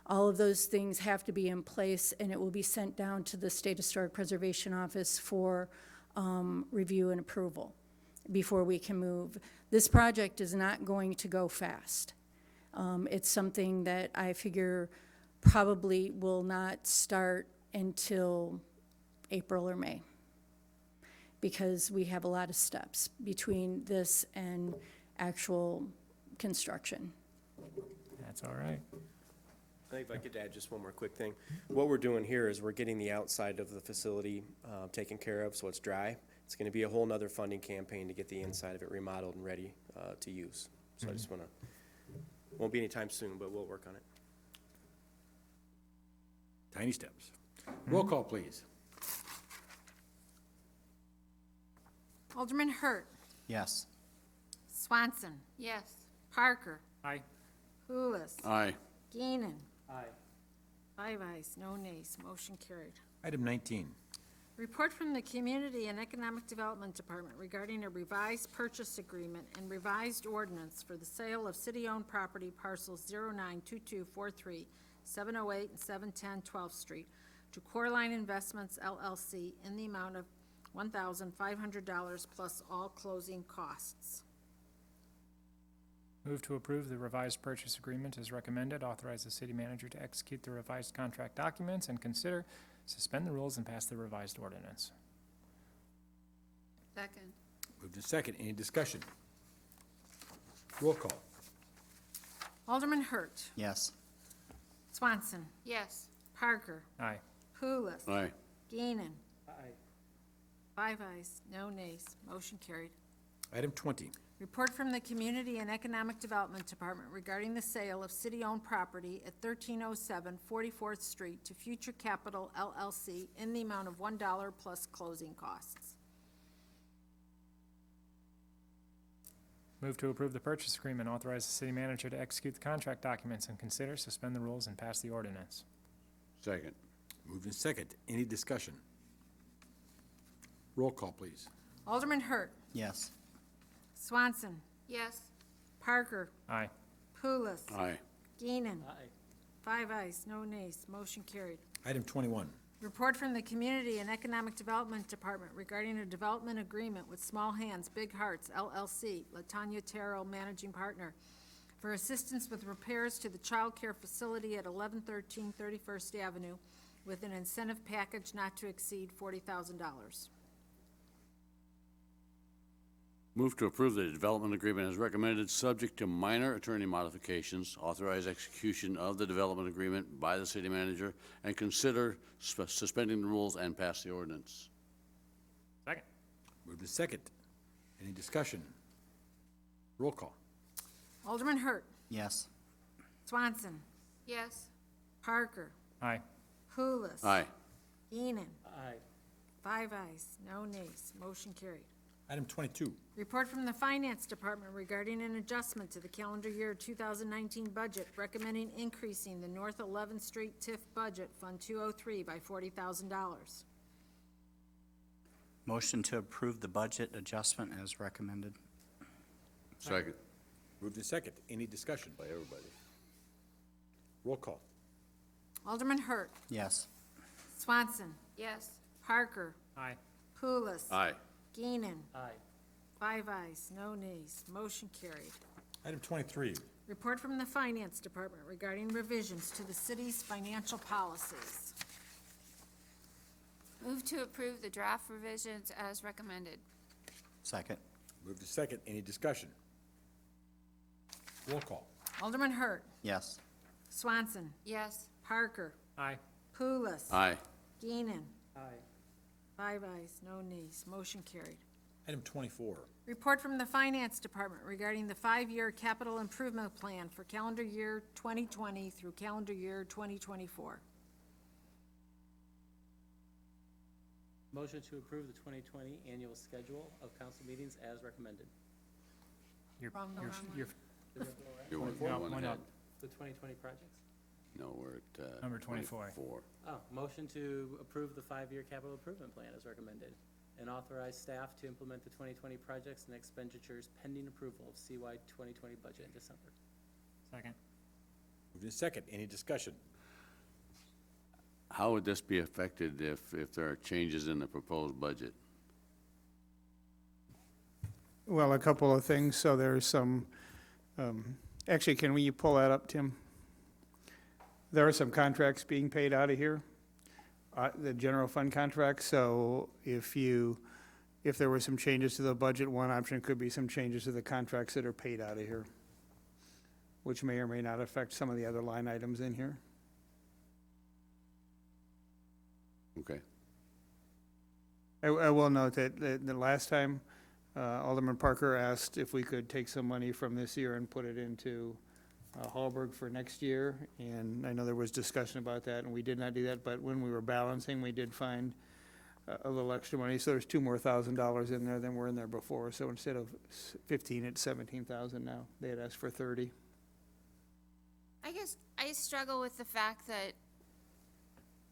All of those things have to be in place, and it will be sent down to the State Historic Preservation Office for review and approval before we can move. This project is not going to go fast. It's something that I figure probably will not start until April or May, because we have a lot of steps between this and actual construction.
That's all right.
I think if I could add just one more quick thing. What we're doing here is we're getting the outside of the facility taken care of so it's dry. It's going to be a whole nother funding campaign to get the inside of it remodeled and ready to use. So I just want to, won't be anytime soon, but we'll work on it.
Tiny steps. Roll call, please.
Alderman Hurt,
Yes.
Swanson,
Yes.
Parker,
Aye.
Hulis,
Aye.
Geenan.
Aye.
5 ayes, no nays, motion carried.
Item 19.
Report from the Community and Economic Development Department regarding a revised purchase agreement and revised ordinance for the sale of city-owned property parcels 092243, 708 and 710 12th Street to Coreline Investments LLC in the amount of $1,500 plus all closing costs.
Move to approve the revised purchase agreement as recommended, authorize the city manager to execute the revised contract documents, and consider suspend the rules and pass the revised ordinance.
Second.
Moved in second. Any discussion? Roll call.
Alderman Hurt.
Yes.
Swanson.
Yes.
Parker.
Aye.
Pulis.
Aye.
Geenan.
Aye.
5 ayes, no nays. Motion carried.
Item 20.
Report from the Community and Economic Development Department regarding the sale of city-owned property at 1307 44th Street to Future Capital LLC in the amount of $1 plus closing costs.
Move to approve the purchase agreement, authorize the city manager to execute the contract documents, and consider, suspend the rules, and pass the ordinance.
Second.
Moved in second. Any discussion? Roll call, please.
Alderman Hurt.
Yes.
Swanson.
Yes.
Parker.
Aye.
Pulis.
Aye.
Geenan.
Aye.
5 ayes, no nays. Motion carried.
Item 21.
Report from the Community and Economic Development Department regarding a development agreement with Small Hands, Big Hearts LLC, Latanya Terrell, Managing Partner, for assistance with repairs to the child care facility at 1113 31st Avenue with an incentive package not to exceed $40,000.
Move to approve the development agreement as recommended, subject to minor attorney modifications, authorize execution of the development agreement by the city manager, and consider suspending the rules and pass the ordinance.
Second.
Moved in second. Any discussion? Roll call.
Alderman Hurt.
Yes.
Swanson.
Yes.
Parker.
Aye.
Pulis.
Aye.
Enan.
Aye.
5 ayes, no nays. Motion carried.
Item 22.
Report from the Finance Department regarding an adjustment to the calendar year 2019 budget, recommending increasing the North 11th Street TIF budget, Fund 203, by $40,000.
Motion to approve the budget adjustment as recommended.
Second.
Moved in second. Any discussion?
By everybody.
Roll call.
Alderman Hurt.
Yes.
Swanson.
Yes.
Parker.
Aye.
Pulis.
Aye.
Geenan.
Aye.
5 ayes, no nays. Motion carried.
Item 23.
Report from the Finance Department regarding revisions to the city's financial policies.
Move to approve the draft revisions as recommended.
Second.
Moved in second. Any discussion? Roll call.
Alderman Hurt.
Yes.
Swanson.
Yes.
Parker.
Aye.
Pulis.
Aye.
Geenan.
Aye.
5 ayes, no nays. Motion carried.
Item 24.
Report from the Finance Department regarding the 5-year capital improvement plan for calendar year 2020 through calendar year 2024.
Motion to approve the 2020 annual schedule of council meetings as recommended.
You're,
Wrong
you're,
one.
you're,
You want
No,
one
one
ahead?
up.
The 2020 projects?
No, we're at,
Number 24.
24.
Oh, motion to approve the 5-year capital improvement plan as recommended, and authorize staff to implement the 2020 projects and expenditures pending approval of CY 2020 budget in December.
Second.
Moved in second. Any discussion?
How would this be affected if there are changes in the proposed budget?
Well, a couple of things. So there's some, actually, can you pull that up, Tim? There are some contracts being paid out of here, the general fund contracts. So if there were some changes to the budget, one option could be some changes to the contracts that are paid out of here, which may or may not affect some of the other line items in here.
Okay.
I will note that the last time, Alderman Parker asked if we could take some money from this year and put it into Hallberg for next year, and I know there was discussion about that, and we did not do that, but when we were balancing, we did find a little extra money, so there's $2,000 more in there than were in there before, so instead of 15, it's 17,000 now. They had asked for 30.
I guess I struggle with the fact that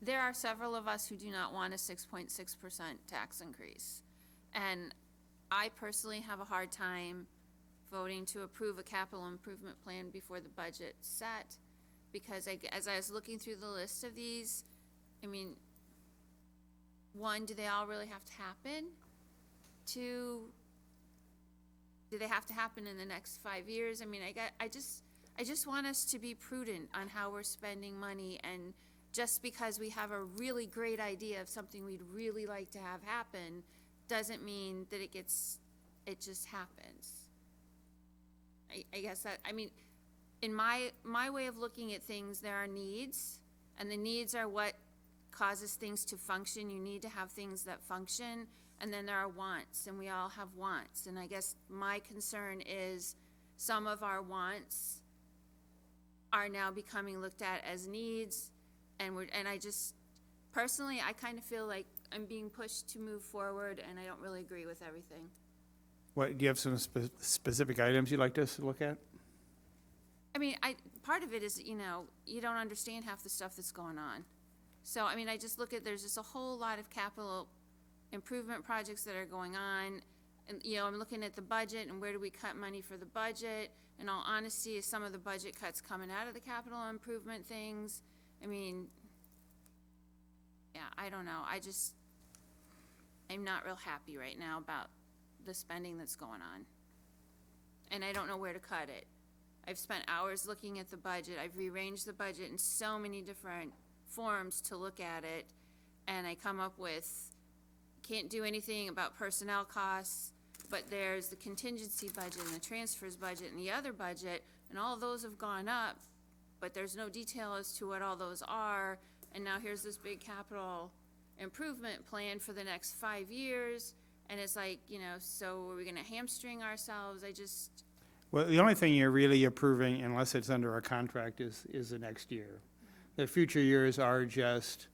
there are several of us who do not want a 6.6% tax increase. And I personally have a hard time voting to approve a capital improvement plan before the budget's set, because as I was looking through the list of these, I mean, one, do they all really have to happen? Two, do they have to happen in the next 5 years? I mean, I just want us to be prudent on how we're spending money and just because we have a really great idea of something we'd really like to have happen, doesn't mean that it just happens. I guess that, I mean, in my way of looking at things, there are needs, and the needs are what causes things to function. You need to have things that function, and then there are wants, and we all have wants. And I guess my concern is some of our wants are now becoming looked at as needs, and I just, personally, I kind of feel like I'm being pushed to move forward, and I don't really agree with everything.
What, do you have some specific items you'd like us to look at?
I mean, part of it is, you know, you don't understand half the stuff that's going on. So, I mean, I just look at, there's just a whole lot of capital improvement projects that are going on. And, you know, I'm looking at the budget and where do we cut money for the budget? In all honesty, is some of the budget cuts coming out of the capital improvement things? I mean, yeah, I don't know. I'm not real happy right now about the spending that's going on. And I don't know where to cut it. I've spent hours looking at the budget. I've rearranged the budget in so many different forms to look at it, and I come up with, can't do anything about personnel costs, but there's the contingency budget and the transfers budget and the other budget, and all of those have gone up, but there's no detail as to what all those are, and now here's this big capital improvement plan for the next 5 years, and it's like, you know, so are we gonna hamstring ourselves?
Well, the only thing you're really approving, unless it's under a contract, is the next year. The future years are just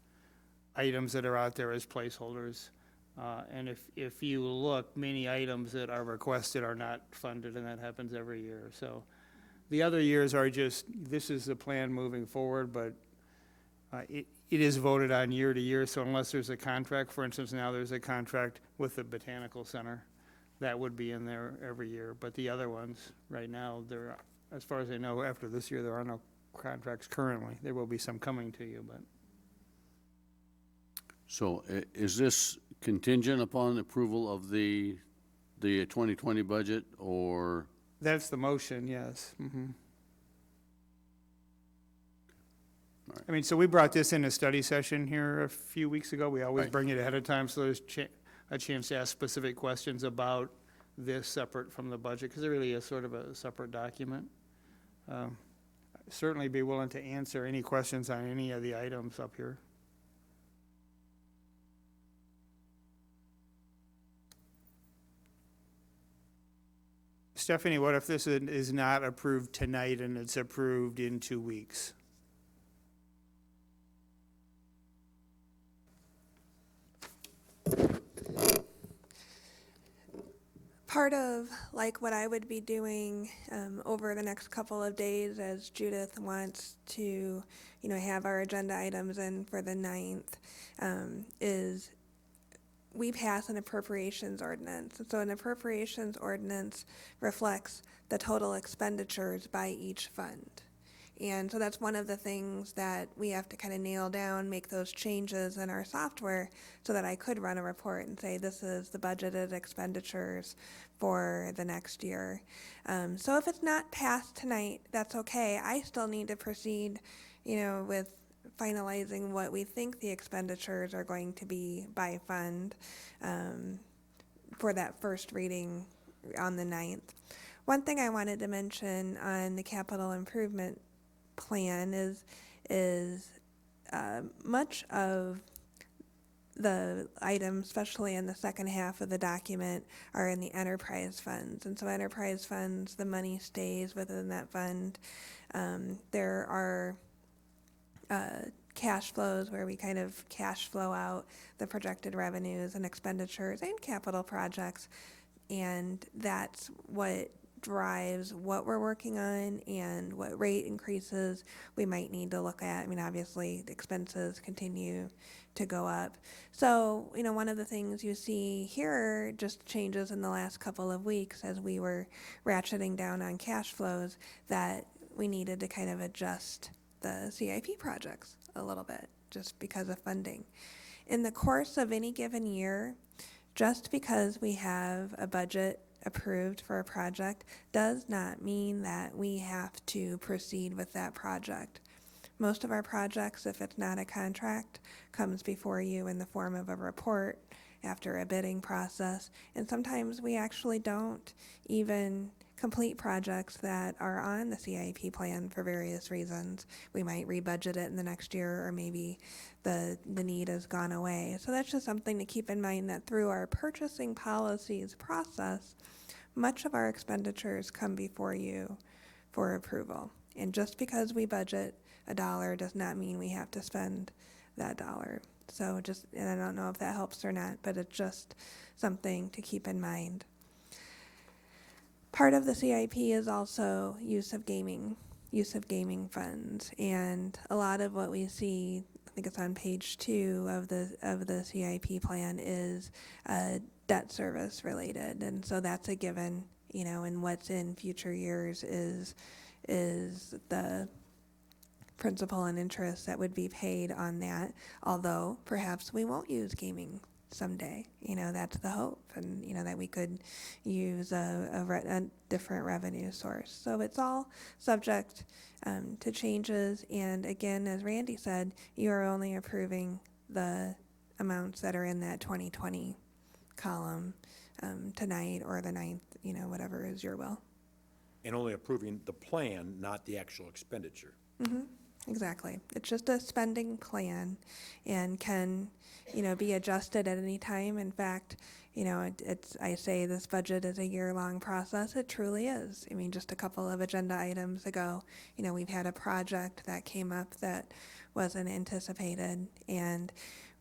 items that are out there as placeholders. And if you look, many items that are requested are not funded, and that happens every year. So the other years are just, this is the plan moving forward, but it is voted on year to year. So unless there's a contract, for instance, now there's a contract with the Botanical Center, that would be in there every year. But the other ones, right now, there, as far as I know, after this year, there are no contracts currently. There will be some coming to you, but.
So is this contingent upon approval of the 2020 budget, or?
That's the motion, yes. I mean, so we brought this in a study session here a few weeks ago. We always
Right.
bring it ahead of time, so there's a chance to ask specific questions about this separate from the budget, because it really is sort of a separate document. Certainly be willing to answer any questions on any of the items up here. Stephanie, what if this is not approved tonight and it's approved in 2 weeks?
Part of like what I would be doing over the next couple of days, as Judith wants to, have our agenda items in for the 9th, is we pass an appropriations ordinance. So an appropriations ordinance reflects the total expenditures by each fund. And so that's one of the things that we have to kind of nail down, make those changes in our software so that I could run a report and say, this is the budgeted expenditures for the next year. So if it's not passed tonight, that's okay. I still need to proceed, with finalizing what we think the expenditures are going to be by fund for that first reading on the 9th. One thing I wanted to mention on the capital improvement plan is much of the items, especially in the second half of the document, are in the enterprise funds. And so enterprise funds, the money stays within that fund. There are cash flows where we kind of cash flow out the projected revenues and expenditures and capital projects. And that's what drives what we're working on and what rate increases we might need to look at. I mean, obviously, the expenses continue to go up. So, one of the things you see here just changes in the last couple of weeks as we were ratcheting down on cash flows, that we needed to kind of adjust the CIP projects a little bit just because of funding. In the course of any given year, just because we have a budget approved for a project does not mean that we have to proceed with that project. Most of our projects, if it's not a contract, comes before you in the form of a report after a bidding process. And sometimes we actually don't even complete projects that are on the CIP plan for various reasons. We might rebudget it in the next year, or maybe the need has gone away. So that's just something to keep in mind, that through our purchasing policies process, much of our expenditures come before you for approval. And just because we budget $1 does not mean we have to spend that $1. So just, and I don't know if that helps or not, but it's just something to keep in mind. Part of the CIP is also use of gaming funds, and a lot of what we see, I think it's on page 2 of the CIP plan, is debt service related, and so that's a given, and what's in future years is the principal and interest that would be paid on that, although perhaps we won't use gaming someday. That's the hope, and that we could use a different revenue source. So it's all subject to changes, and again, as Randy said, you are only approving the amounts that are in that 2020 column tonight, or the 9th, whatever is your will.
And only approving the plan, not the actual expenditure.
Mm-hmm. Exactly. It's just a spending plan, and can, be adjusted at any time. In fact, I say this budget is a year-long process. It truly is. I mean, just a couple of agenda items ago, we've had a project that came up that wasn't anticipated, and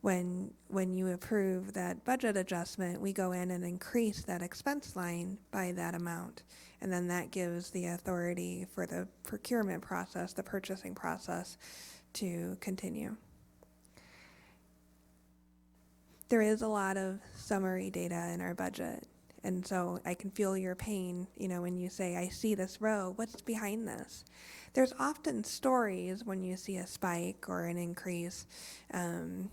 when you approve that budget adjustment, we go in and increase that expense line by that amount. And then that gives the authority for the procurement process, the purchasing process, to continue. There is a lot of summary data in our budget, and so I can feel your pain, when you say, I see this row, what's behind this? There's often stories when you see a spike or an increase, and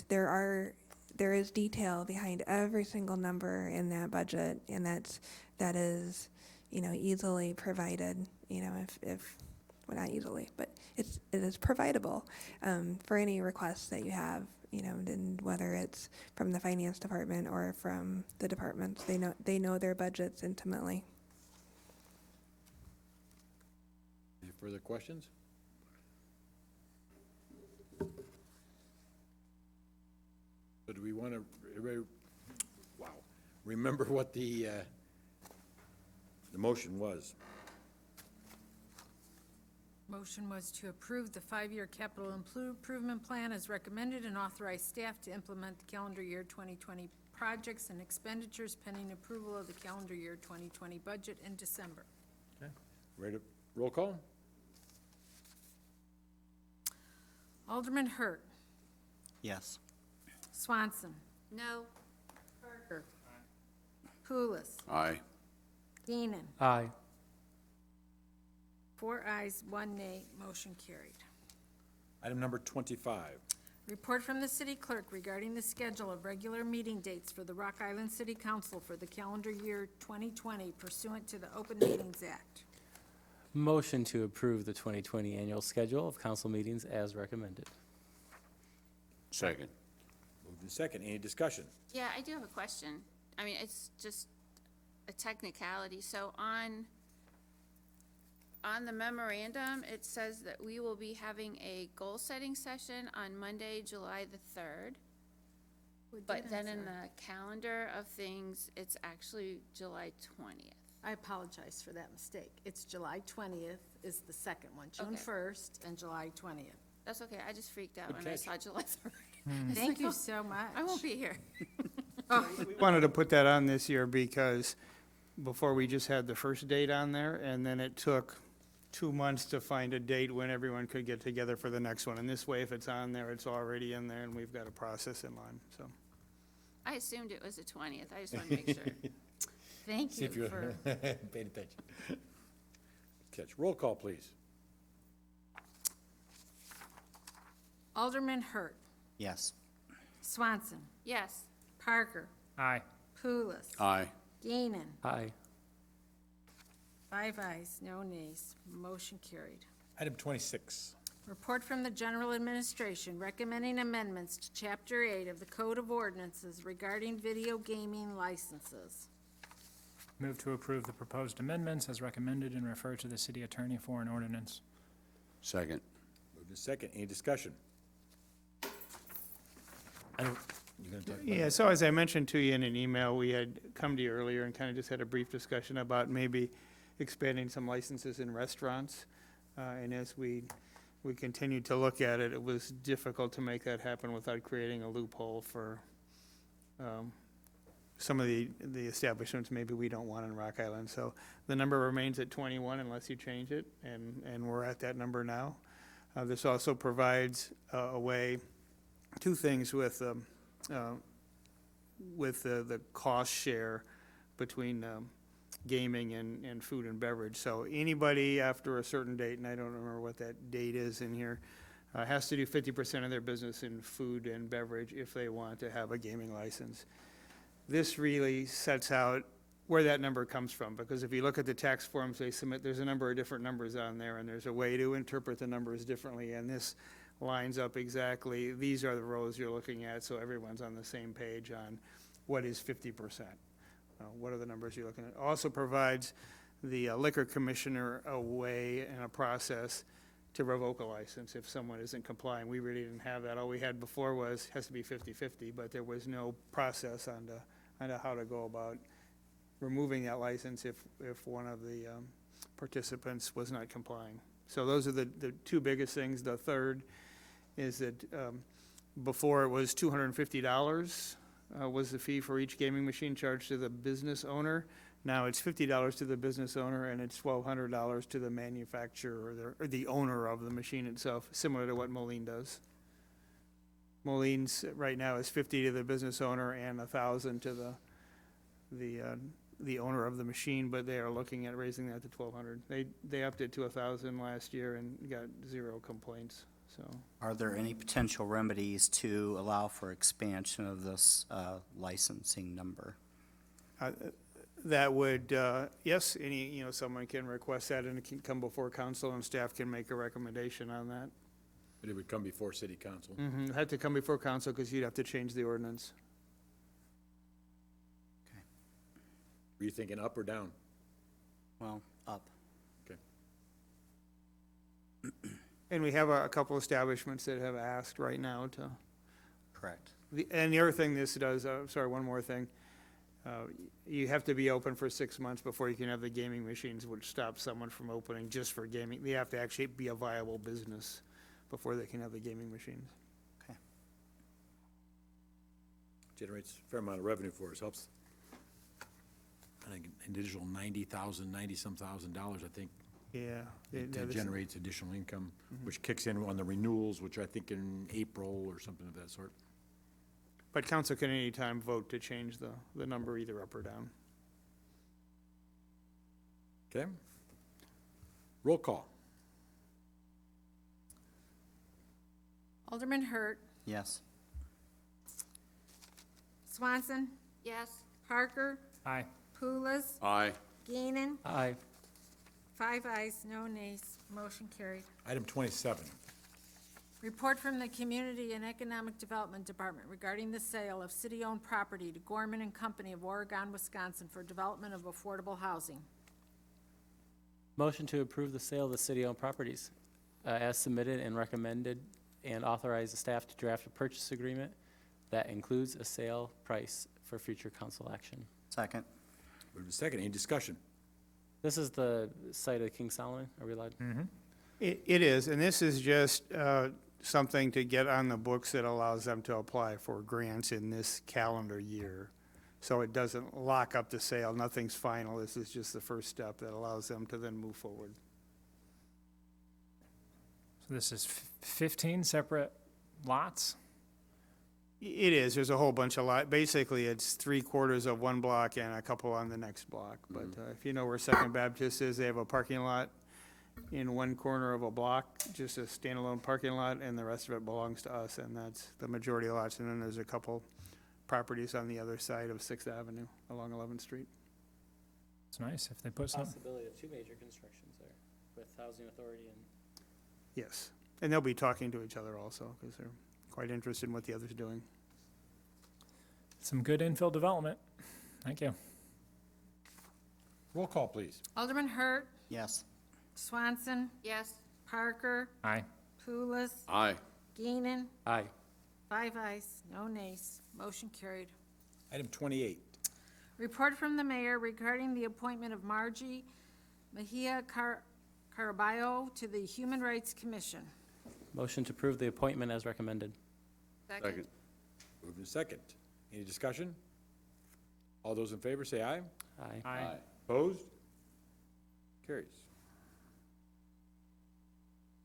there is detail behind every single number in that budget, and that is easily provided, if well, not easily, but it is providable for any requests that you have, and whether it's from the finance department or from the departments. They know their budgets intimately.
Any further questions? So do we want to, remember what the motion was?
Motion was to approve the 5-year capital improvement plan as recommended, and authorize staff to implement the calendar year 2020 projects and expenditures pending approval of the calendar year 2020 budget in December.
Okay. Ready to roll call?
Alderman Hurt.
Yes.
Swanson.
No.
Parker. Pulis.
Aye.
Keenan.
Aye.
4 ayes, 1 nay, motion carried.
Item number 25.
Report from the city clerk regarding the schedule of regular meeting dates for the Rock Island City Council for the calendar year 2020 pursuant to the Open Meetings Act.
Motion to approve the 2020 annual schedule of council meetings as recommended.
Second.
Moved in second. Any discussion?
Yeah, I do have a question. I mean, it's just a technicality. So on the memorandum, it says that we will be having a goal-setting session on Monday, July the 3rd. But then in the calendar of things, it's actually July 20th.
I apologize for that mistake. It's July 20th is the second one, June
Okay.
1st and July 20th.
That's okay. I just freaked out
Good
when I
catch.
saw July 3rd.
Thank you so much.
I won't be here.
We wanted to put that on this year because before we just had the first date on there, and then it took 2 months to find a date when everyone could get together for the next one. And this way, if it's on there, it's already in there, and we've got to process them on, so.
I assumed it was the 20th. I just want to make sure.
Thank
See if
you
you're
for,
paying attention. Catch. Roll call, please.
Alderman Hurt.
Yes.
Swanson.
Yes.
Parker.
Aye.
Pulis.
Aye.
Geenan.
Aye.
5 ayes, no nays, motion carried.
Item 26.
Report from the General Administration recommending amendments to Chapter 8 of the Code of Ordinances regarding video gaming licenses.
Move to approve the proposed amendments as recommended and refer to the city attorney for an ordinance.
Second.
Moved in second. Any discussion? You gonna talk about
Yeah, so as I mentioned to you in an email, we had come to you earlier and kind of just had a brief discussion about maybe expanding some licenses in restaurants. And as we continued to look at it, it was difficult to make that happen without creating a loophole for some of the establishments maybe we don't want in Rock Island. So the number remains at 21 unless you change it, and we're at that number now. This also provides a way, two things with the cost share between gaming and food and beverage. So anybody after a certain date, and I don't remember what that date is in here, has to do 50% of their business in food and beverage if they want to have a gaming license. This really sets out where that number comes from, because if you look at the tax forms they submit, there's a number of different numbers on there, and there's a way to interpret the numbers differently, and this lines up exactly. These are the rows you're looking at, so everyone's on the same page on what is 50%. What are the numbers you're looking at? Also provides the liquor commissioner a way and a process to revoke a license if someone isn't complying. We really didn't have that. All we had before was, has to be 50-50, but there was no process on how to go about removing that license if one of the participants was not complying. So those are the two biggest things. The third is that before it was $250 was the fee for each gaming machine charged to the business owner. Now it's $50 to the business owner, and it's $1,200 to the manufacturer or the owner of the machine itself, similar to what Moline does. Moline's right now is $50 to the business owner and $1,000 to the owner of the machine, but they are looking at raising that to $1,200. They upped it to $1,000 last year and got 0 complaints. So
Are there any potential remedies to allow for expansion of this licensing number?
that would, yes, someone can request that, and it can come before council, and staff can make a recommendation on that.
But it would come before city council.
It had to come before council because you'd have to change the ordinance.
Were you thinking up or down?
Well, up.
Okay.
And we have a couple establishments that have asked right now to.
Correct.
And the other thing this does, sorry, one more thing. You have to be open for 6 months before you can have the gaming machines, which stops someone from opening just for gaming. They have to actually be a viable business before they can have the gaming machines.
Okay.
Generates a fair amount of revenue for us, helps. I think an additional $90-some thousand, I think.
Yeah.
It generates additional income, which kicks in on the renewals, which I think in April or something of that sort.
But council can anytime vote to change the number either up or down.
Okay? Roll call.
Alderman Hurt,
Yes.
Swanson,
Yes.
Parker,
Aye.
Pulis,
Aye.
Geenan,
Aye.
5 ayes, no nays, motion carried.
Item 27.
Report from the Community and Economic Development Department regarding the sale of city-owned property to Gorman and Company of Oregon, Wisconsin for development of affordable housing.
Motion to approve the sale of the city-owned properties as submitted and recommended, and authorize the staff to draft a purchase agreement that includes a sale price for future council action.
Second.
Move to second. Any discussion?
This is the site of King Solomon, are we allowed?
It is, and this is just something to get on the books that allows them to apply for grants in this calendar year. So it doesn't lock up the sale, nothing's final, this is just the first step that allows them to then move forward.
So this is 15 separate lots?
It is, there's a whole bunch of basically it's 3/4 of one block and a couple on the next block. But if you know where Second Baptist is, they have a parking lot in one corner of a block, just a standalone parking lot, and the rest of it belongs to us, and that's the majority of lots. And then there's a couple properties on the other side of 6th Avenue along 11th Street.
It's nice if they put some.
Possibility of 2 major constructions there with Housing Authority and.
Yes. And they'll be talking to each other also, because they're quite interested in what the other's doing.
Some good infill development. Thank you.
Roll call, please.
Alderman Hurt,
Yes.
Swanson,
Yes.
Parker,
Aye.
Pulis,
Aye.
Geenan,
Aye.
5 ayes, no nays. Motion carried.
Item 28.
Report from the mayor regarding the appointment of Margie Mejia Caraballo to the Human Rights Commission.
Motion to approve the appointment as recommended.
Second.
Moved in second. Any discussion? All those in favor say aye.
Aye.
Aye.
Opposed? Carries.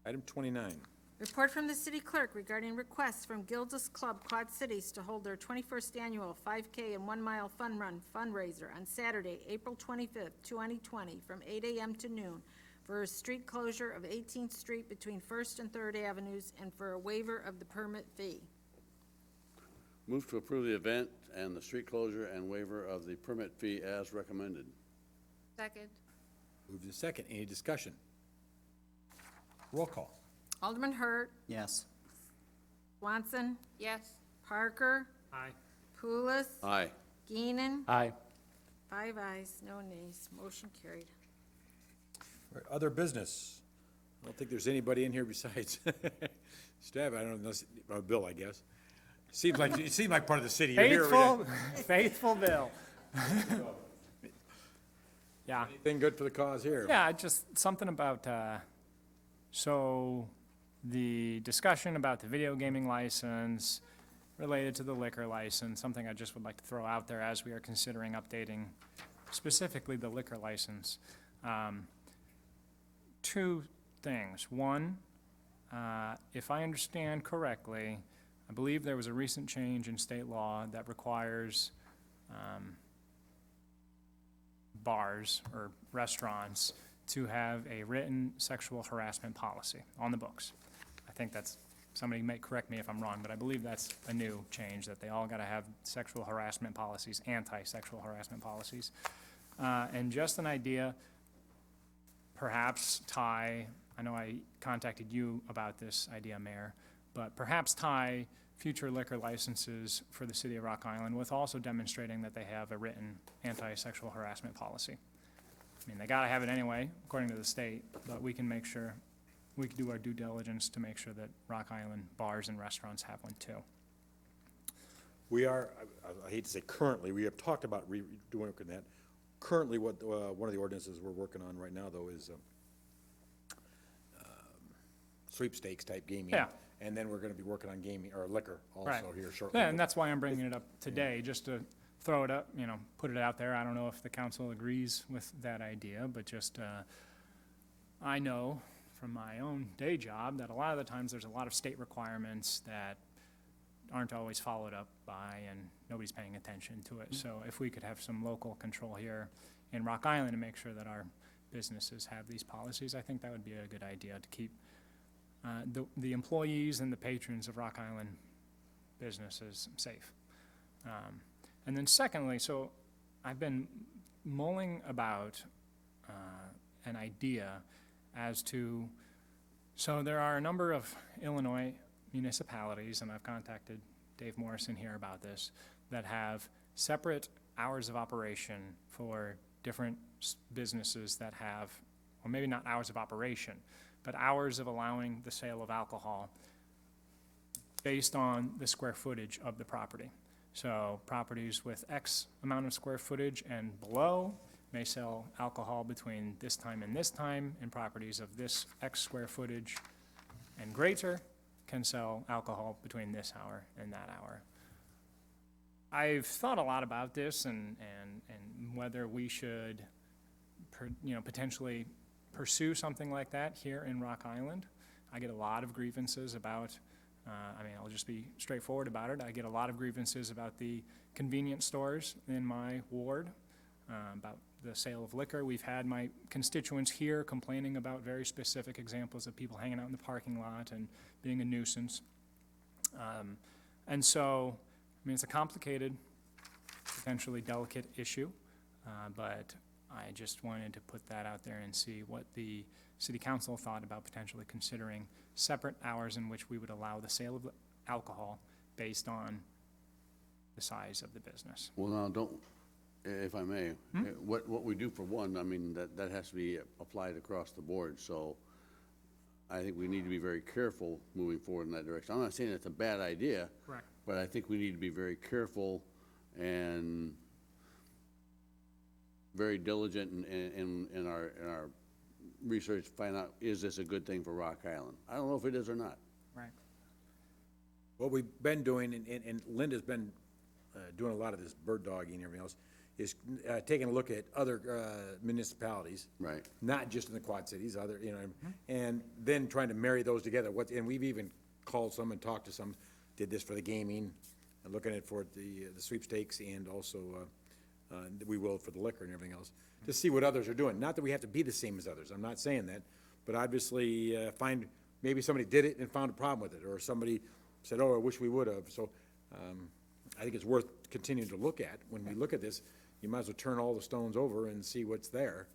Item 29.
Report from the city clerk regarding requests from Gildas Club Quad Cities to hold their 21st annual 5K and 1 mile fun run fundraiser on Saturday, April 25th, 2020, from 8 a.m. to noon for a street closure of 18th Street between 1st and 3rd Avenues and for a waiver of the permit fee.
Move to approve the event and the street closure and waiver of the permit fee as recommended.
Second.
Moved in second. Any discussion? Roll call.
Alderman Hurt,
Yes.
Swanson,
Yes.
Parker,
Aye.
Pulis,
Aye.
Geenan,
Aye.
5 ayes, no nays. Motion carried.
All right, other business. I don't think there's anybody in here besides staff. I don't know, Bill, I guess. It seems like part of the city. You're here every day.
Faithful, faithful Bill. Yeah.
Anything good for the cause here?
Yeah, just something about, so the discussion about the video gaming license related to the liquor license, something I just would like to throw out there as we are considering updating specifically the liquor license. Two things. One, if I understand correctly, I believe there was a recent change in state law that requires bars or restaurants to have a written sexual harassment policy on the books. I think that's, somebody may correct me if I'm wrong, but I believe that's a new change, that they all gotta have sexual harassment policies, anti-sexual harassment policies. And just an idea, perhaps tie, I know I contacted you about this idea, Mayor, but perhaps tie future liquor licenses for the city of Rock Island with also demonstrating that they have a written anti-sexual harassment policy. I mean, they gotta have it anyway, according to the state, but we can make sure, we can do our due diligence to make sure that Rock Island bars and restaurants have one too.
We are, I hate to say currently, we have talked about doing that. Currently, what, one of the ordinances we're working on right now, though, is sweepstakes type gaming.
Yeah.
And then we're gonna be working on gaming, or liquor
Right.
also here shortly.
Yeah, and that's why I'm bringing it up today, just to throw it up, you know, put it out there. I don't know if the council agrees with that idea, but just, I know from my own day job that a lot of the times there's a lot of state requirements that aren't always followed up by, and nobody's paying attention to it. So if we could have some local control here in Rock Island and make sure that our businesses have these policies, I think that would be a good idea to keep the employees and the patrons of Rock Island businesses safe. And then secondly, so I've been mulling about an idea as to, so there are a number of Illinois municipalities, and I've contacted Dave Morrison here about this, that have separate hours of operation for different businesses that have, or maybe not hours of operation, but hours of allowing the sale of alcohol based on the square footage of the property. So properties with X amount of square footage and below may sell alcohol between this time, and properties of this X square footage and greater can sell alcohol between this hour and that hour. I've thought a lot about this and whether we should, potentially pursue something like that here in Rock Island. I get a lot of grievances about, I'll just be straightforward about it. I get a lot of grievances about the convenience stores in my ward, about the sale of liquor. We've had my constituents here complaining about very specific examples of people hanging out in the parking lot and being a nuisance. And so, it's a complicated, potentially delicate issue, but I just wanted to put that out there and see what the city council thought about potentially considering separate hours in which we would allow the sale of alcohol based on the size of the business.
Well, now, don't, if I may, what we do for one, I mean, that has to be applied across the board, so I think we need to be very careful moving forward in that direction. I'm not saying it's a bad idea.
Correct.
But I think we need to be very careful and very diligent in our research, to find out, is this a good thing for Rock Island? I don't know if it is or not.
Right.
What we've been doing, and Linda's been doing a lot of this bird dogging and everything else, is taking a look at other municipalities.
Right.
Not just in the Quad Cities, other, you know, and then trying to marry those together. And we've even called some and talked to some, did this for the gaming, and looking at for the sweepstakes, and also we will for the liquor and everything else, to see what others are doing. Not that we have to be the same as others, I'm not saying that, but obviously find, maybe somebody did it and found a problem with it, or somebody said, oh, I wish we would have. So I think it's worth continuing to look at. When we look at this, you might as well turn all the stones over and see what's there,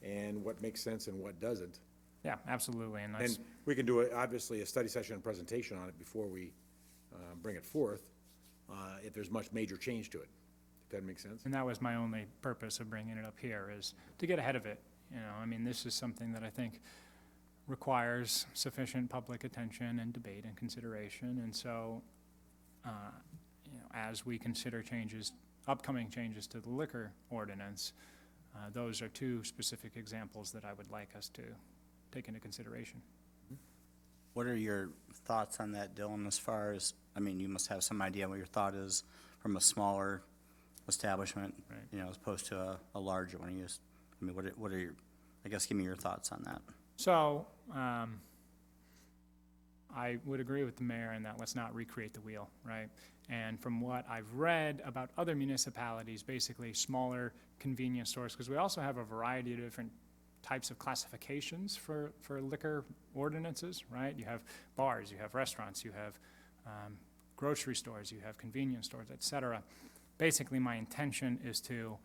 and what makes sense and what doesn't.
Yeah, absolutely, and that's.
And we can do, obviously, a study session and presentation on it before we bring it forth, if there's much major change to it. If that makes sense?
And that was my only purpose of bringing it up here, is to get ahead of it. You know, I mean, this is something that I think requires sufficient public attention and debate and consideration. And so, you know, as we consider changes, upcoming changes to the liquor ordinance, those are two specific examples that I would like us to take into consideration.
What are your thoughts on that, Dylan, as far as, I mean, you must have some idea what your thought is from a smaller establishment,
Right.
you know, as opposed to a larger one. I mean, what are your, I guess, give me your thoughts on that.
So, I would agree with the mayor in that let's not recreate the wheel, right? And from what I've read about other municipalities, basically smaller convenience stores, because we also have a variety of different types of classifications for liquor ordinances, right? You have bars, you have restaurants, you have grocery stores, you have convenience stores, et cetera. Basically, my intention is to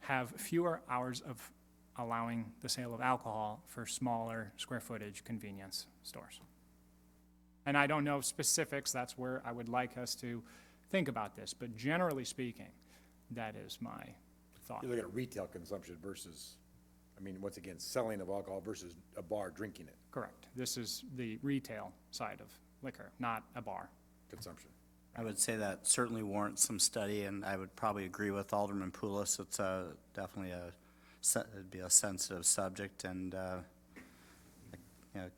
have fewer hours of allowing the sale of alcohol for smaller square footage convenience stores. And I don't know specifics, that's where I would like us to think about this, but generally speaking, that is my thought.
You look at retail consumption versus, I mean, once again, selling of alcohol versus a bar drinking it,
Correct. This is the retail side of liquor, not a bar.
consumption.
I would say that certainly warrants some study, and I would probably agree with Alderman Poulos. It's definitely it'd be a sensitive subject, and you know,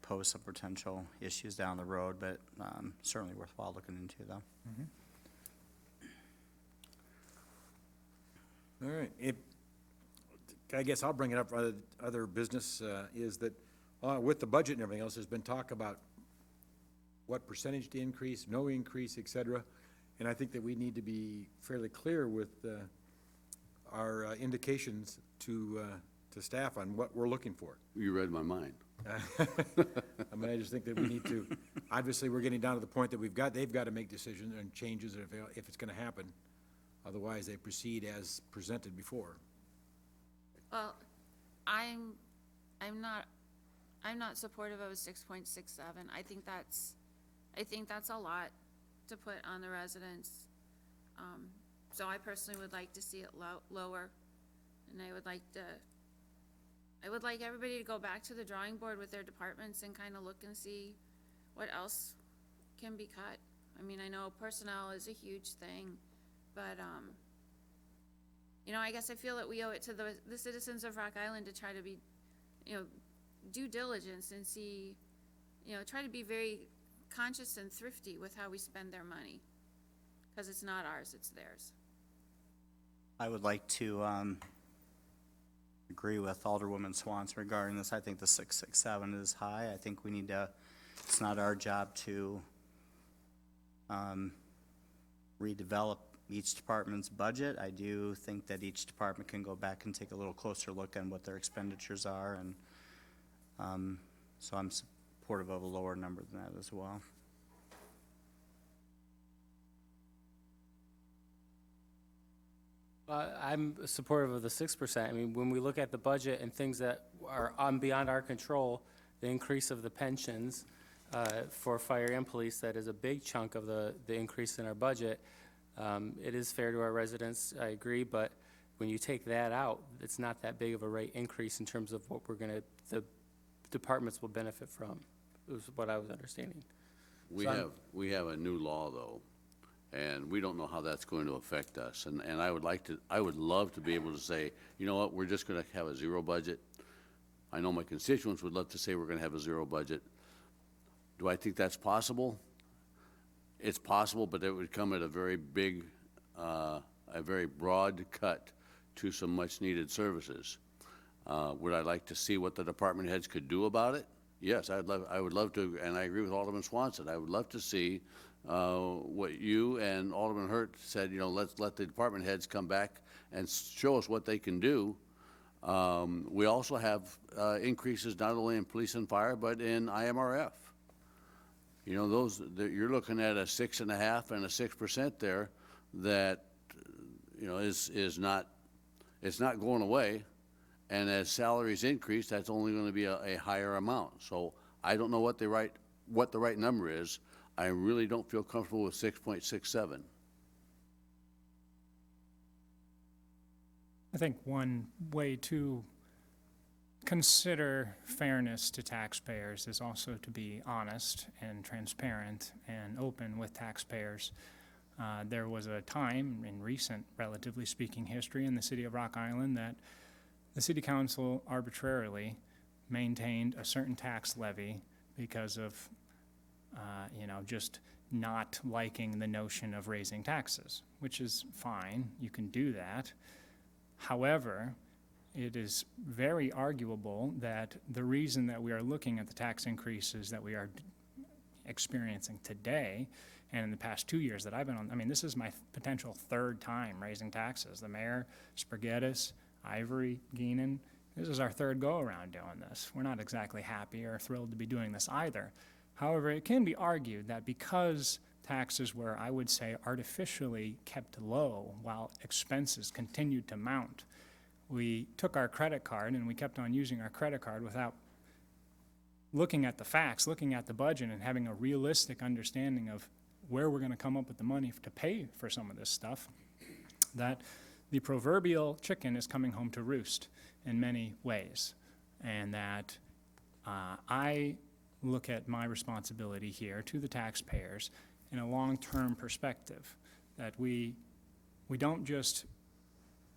pose some potential issues down the road, but certainly worthwhile looking into, though.
All right. I guess I'll bring it up for other business, is that with the budget and everything else, there's been talk about what percentage to increase, no increase, et cetera. And I think that we need to be fairly clear with our indications to staff on what we're looking for.
You read my mind.
I mean, I just think that we need to, obviously, we're getting down to the point that they've got to make decisions and changes if it's gonna happen. Otherwise, they proceed as presented before.
Well, I'm not supportive of a 6.67. I think that's a lot to put on the residents. So I personally would like to see it lower, and I would like everybody to go back to the drawing board with their departments and kind of look and see what else can be cut. I mean, I know personnel is a huge thing, but, you know, I guess I feel that we owe it to the citizens of Rock Island to try to be, you know, due diligence and see, you know, try to be very conscious and thrifty with how we spend their money, because it's not ours, it's theirs.
I would like to agree with Alderwoman Swanson regarding this. I think the 667 is high. I think we need to, it's not our job to redevelop each department's budget. I do think that each department can go back and take a little closer look at what their expenditures are, and so I'm supportive of a lower number than that as well.
I'm supportive of the 6%. I mean, when we look at the budget and things that are beyond our control, the increase of the pensions for fire and police, that is a big chunk of the increase in our budget. It is fair to our residents, I agree, but when you take that out, it's not that big of a rate increase in terms of what the departments will benefit from, is what I was understanding.
We have a new law, though, and we don't know how that's going to affect us. And I would love to be able to say, you know what, we're just going to have a zero budget. I know my constituents would love to say we're going to have a zero budget. Do I think that's possible? It's possible, but it would come at a very big, a very broad cut to some much-needed services. Would I like to see what the department heads could do about it? Yes, I would love to, and I agree with Alderman Swanson. I would love to see what you and Alderman Hurt said, you know, let's let the department heads come back and show us what they can do. We also have increases not only in police and fire, but in IMRF. You know, you're looking at a 6.5% and a 6% there that, you know, is not, it's not going away. And as salaries increase, that's only going to be a higher amount. So I don't know what the right number is. I really don't feel comfortable with 6.67.
I think one way to consider fairness to taxpayers is also to be honest and transparent and open with taxpayers. There was a time in recent, relatively speaking, history in the city of Rock Island that the city council arbitrarily maintained a certain tax levy because of, just not liking the notion of raising taxes, which is fine. You can do that. However, it is very arguable that the reason that we are looking at the tax increases that we are experiencing today, and in the past 2 years that I've been on, I mean, this is my potential third time raising taxes. The mayor, Spaghettis, Ivory, Geenan, this is our third go-around doing this. We're not exactly happy or thrilled to be doing this either. However, it can be argued that because taxes were, I would say, artificially kept low while expenses continued to mount, we took our credit card and we kept on using our credit card without looking at the facts, looking at the budget, and having a realistic understanding of where we're going to come up with the money to pay for some of this stuff, that the proverbial chicken is coming home to roost in many ways. And that I look at my responsibility here to the taxpayers in a long-term perspective, that we don't just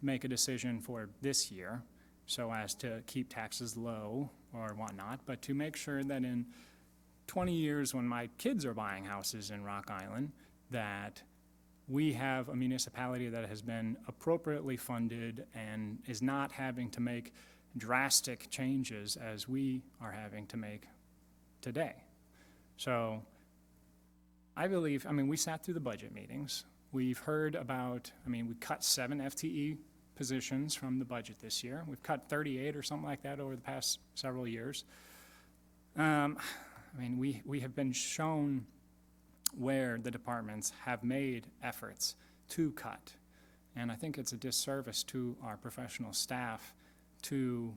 make a decision for this year so as to keep taxes low or whatnot, but to make sure that in 20 years when my kids are buying houses in Rock Island, that we have a municipality that has been appropriately funded and is not having to make drastic changes as we are having to make today. So I believe, we sat through the budget meetings. We've heard about, we cut 7 FTE positions from the budget this year. We've cut 38 or something like that over the past several years. We have been shown where the departments have made efforts to cut. And I think it's a disservice to our professional staff to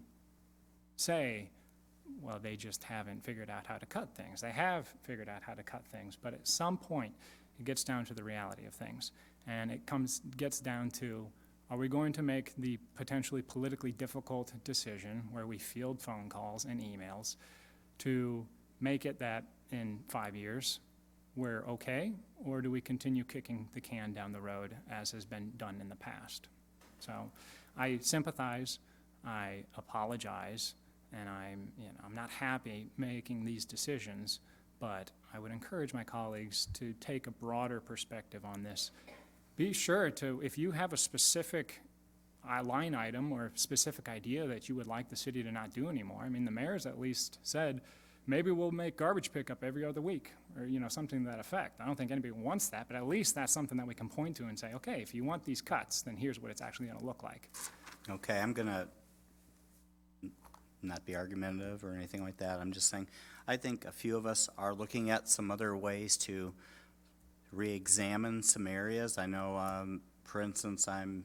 say, well, they just haven't figured out how to cut things. They have figured out how to cut things, but at some point, it gets down to the reality of things. And it gets down to, are we going to make the potentially politically difficult decision where we field phone calls and emails to make it that in 5 years we're okay, or do we continue kicking the can down the road as has been done in the past? So I sympathize, I apologize, and I'm not happy making these decisions, but I would encourage my colleagues to take a broader perspective on this. Be sure to, if you have a specific line item or specific idea that you would like the city to not do anymore, the mayor's at least said, maybe we'll make garbage pickup every other week, or something to that effect. I don't think anybody wants that, but at least that's something that we can point to and say, okay, if you want these cuts, then here's what it's actually going to look like.
Okay, I'm going to not be argumentative or anything like that. I'm just saying, I think a few of us are looking at some other ways to re-examine some areas. I know, for instance, I'm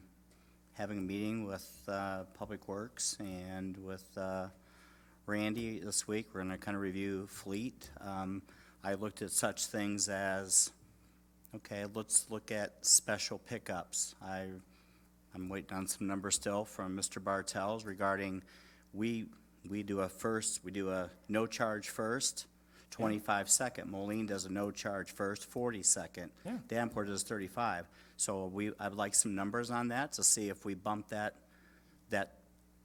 having a meeting with Public Works and with Randy this week. We're going to kind of review fleet. I looked at such things as, okay, let's look at special pickups. I'm waiting on some numbers still from Mr. Bartels regarding, we do a no charge first, 25 second. Moline does a no charge first, 40 second.
Yeah.
Davenport does 35. So I'd like some numbers on that to see if we bump that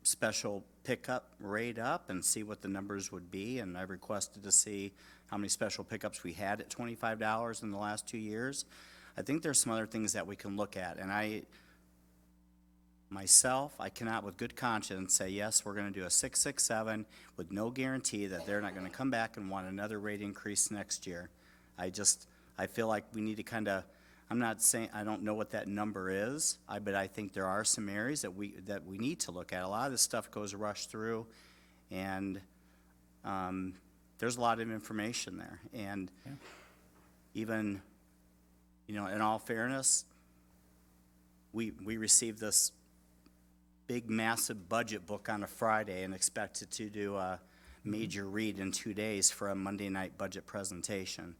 special pickup rate up and see what the numbers would be. And I've requested to see how many special pickups we had at $25 in the last 2 years. I think there's some other things that we can look at. And I cannot with good conscience say, yes, we're going to do a 667 with no guarantee that they're not going to come back and want another rate increase next year. I feel like we need to kind of, I'm not saying, I don't know what that number is, but I think there are some areas that we need to look at. A lot of this stuff goes rushed through, and there's a lot of information there. And even, in all fairness, we received this big, massive budget book on a Friday and expected to do a major read in 2 days for a Monday night budget presentation.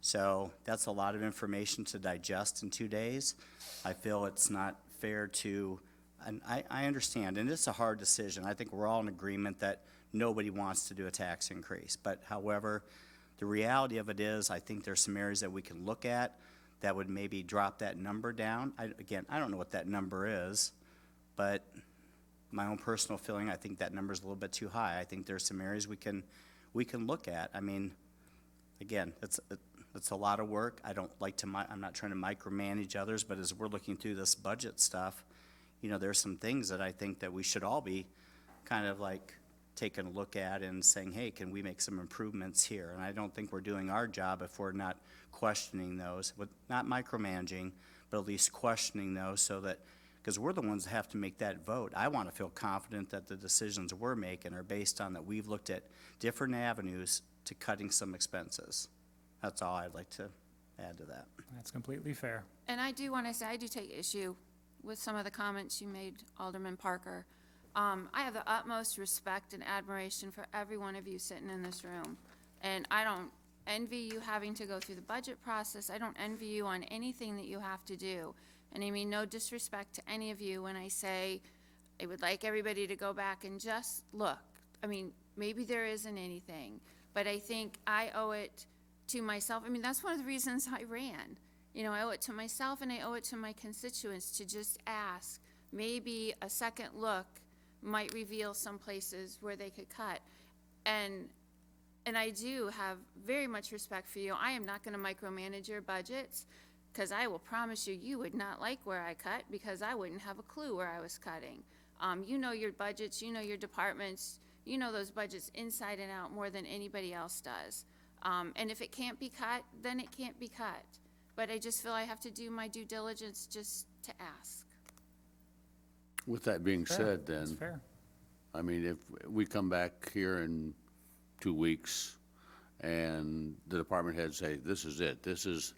So that's a lot of information to digest in 2 days. I feel it's not fair to, and I understand, and it's a hard decision. I think we're all in agreement that nobody wants to do a tax increase. But however, the reality of it is, I think there's some areas that we can look at that would maybe drop that number down. Again, I don't know what that number is, but my own personal feeling, I think that number's a little bit too high. I think there's some areas we can look at. I mean, again, it's a lot of work. I'm not trying to micromanage others, but as we're looking through this budget stuff, there's some things that I think that we should all be kind of like taking a look at and saying, hey, can we make some improvements here? And I don't think we're doing our job if we're not questioning those, not micromanaging, but at least questioning those so that, because we're the ones that have to make that vote. I want to feel confident that the decisions we're making are based on that we've looked at different avenues to cutting some expenses. That's all I'd like to add to that.
That's completely fair.
And I do want to say, I do take issue with some of the comments you made, Alderman Parker. I have the utmost respect and admiration for every one of you sitting in this room. And I don't envy you having to go through the budget process. I don't envy you on anything that you have to do. And I mean no disrespect to any of you when I say I would like everybody to go back and just look. I mean, maybe there isn't anything, but I think I owe it to myself. I mean, that's one of the reasons I ran. I owe it to myself and I owe it to my constituents to just ask. Maybe a second look might reveal some places where they could cut. And I do have very much respect for you. I am not going to micromanage your budgets, because I will promise you, you would not like where I cut, because I wouldn't have a clue where I was cutting. You know your budgets, you know your departments, you know those budgets inside and out more than anybody else does. And if it can't be cut, then it can't be cut. But I just feel I have to do my due diligence just to ask.
With that being said,
That's
then,
fair.
I mean, if we come back here in 2 weeks and the department heads say, this is it, this is,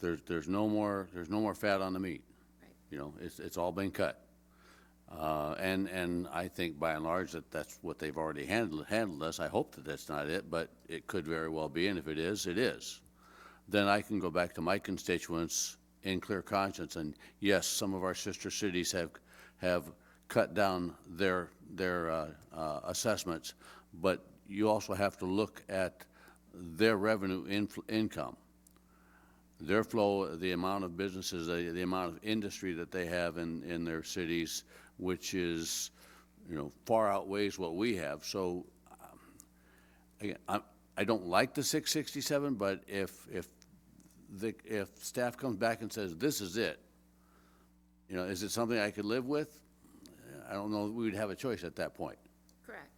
there's no more fat on the meat.
Right.
It's all been cut. And I think by and large that's what they've already handled us. I hope that that's not it, but it could very well be, and if it is, it is. Then I can go back to my constituents in clear conscience, and yes, some of our sister cities have cut down their assessments, but you also have to look at their revenue income, their flow, the amount of businesses, the amount of industry that they have in their cities, which is, far outweighs what we have. So, again, I don't like the 667, but if staff comes back and says, this is it, is it something I could live with? I don't know that we would have a choice at that point.
Correct.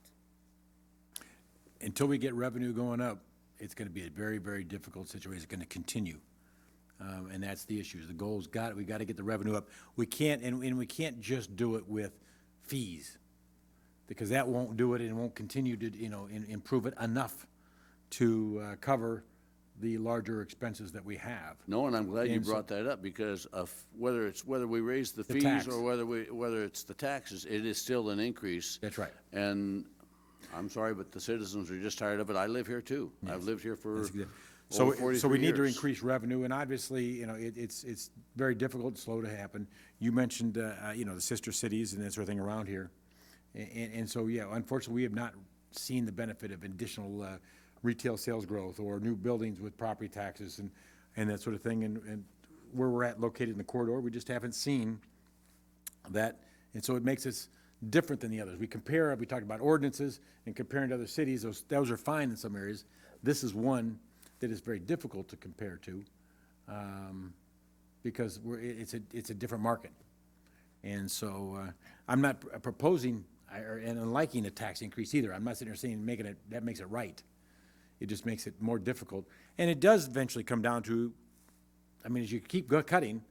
Until we get revenue going up, it's going to be a very, very difficult situation. It's going to continue. And that's the issue. The goal's we've got to get the revenue up. We can't, and we can't just do it with fees, because that won't do it and won't continue to, improve it enough to cover the larger expenses that we have.
No, and I'm glad you
And so-
brought that up, because of whether we raise the fees
tax.
or whether it's the taxes, it is still an increase.
That's right.
And I'm sorry, but the citizens are just tired of it. I live here too. I've lived here for
So,
over 43
so we need to
years.
increase revenue, and obviously, you know, it's very difficult, slow to happen. You mentioned, you know, the sister cities and that sort of thing around here. And so, yeah, unfortunately, we have not seen the benefit of additional retail sales growth or new buildings with property taxes and that sort of thing. And where we're at, located in the corridor, we just haven't seen that. And so it makes us different than the others. We talked about ordinances and comparing to other cities. Those are fine in some areas. This is one that is very difficult to compare to, because it's a different market. And so, I'm not proposing and liking a tax increase either. I'm not sitting there saying that makes it right. It just makes it more difficult. And it does eventually come down to, I mean, as you keep cutting,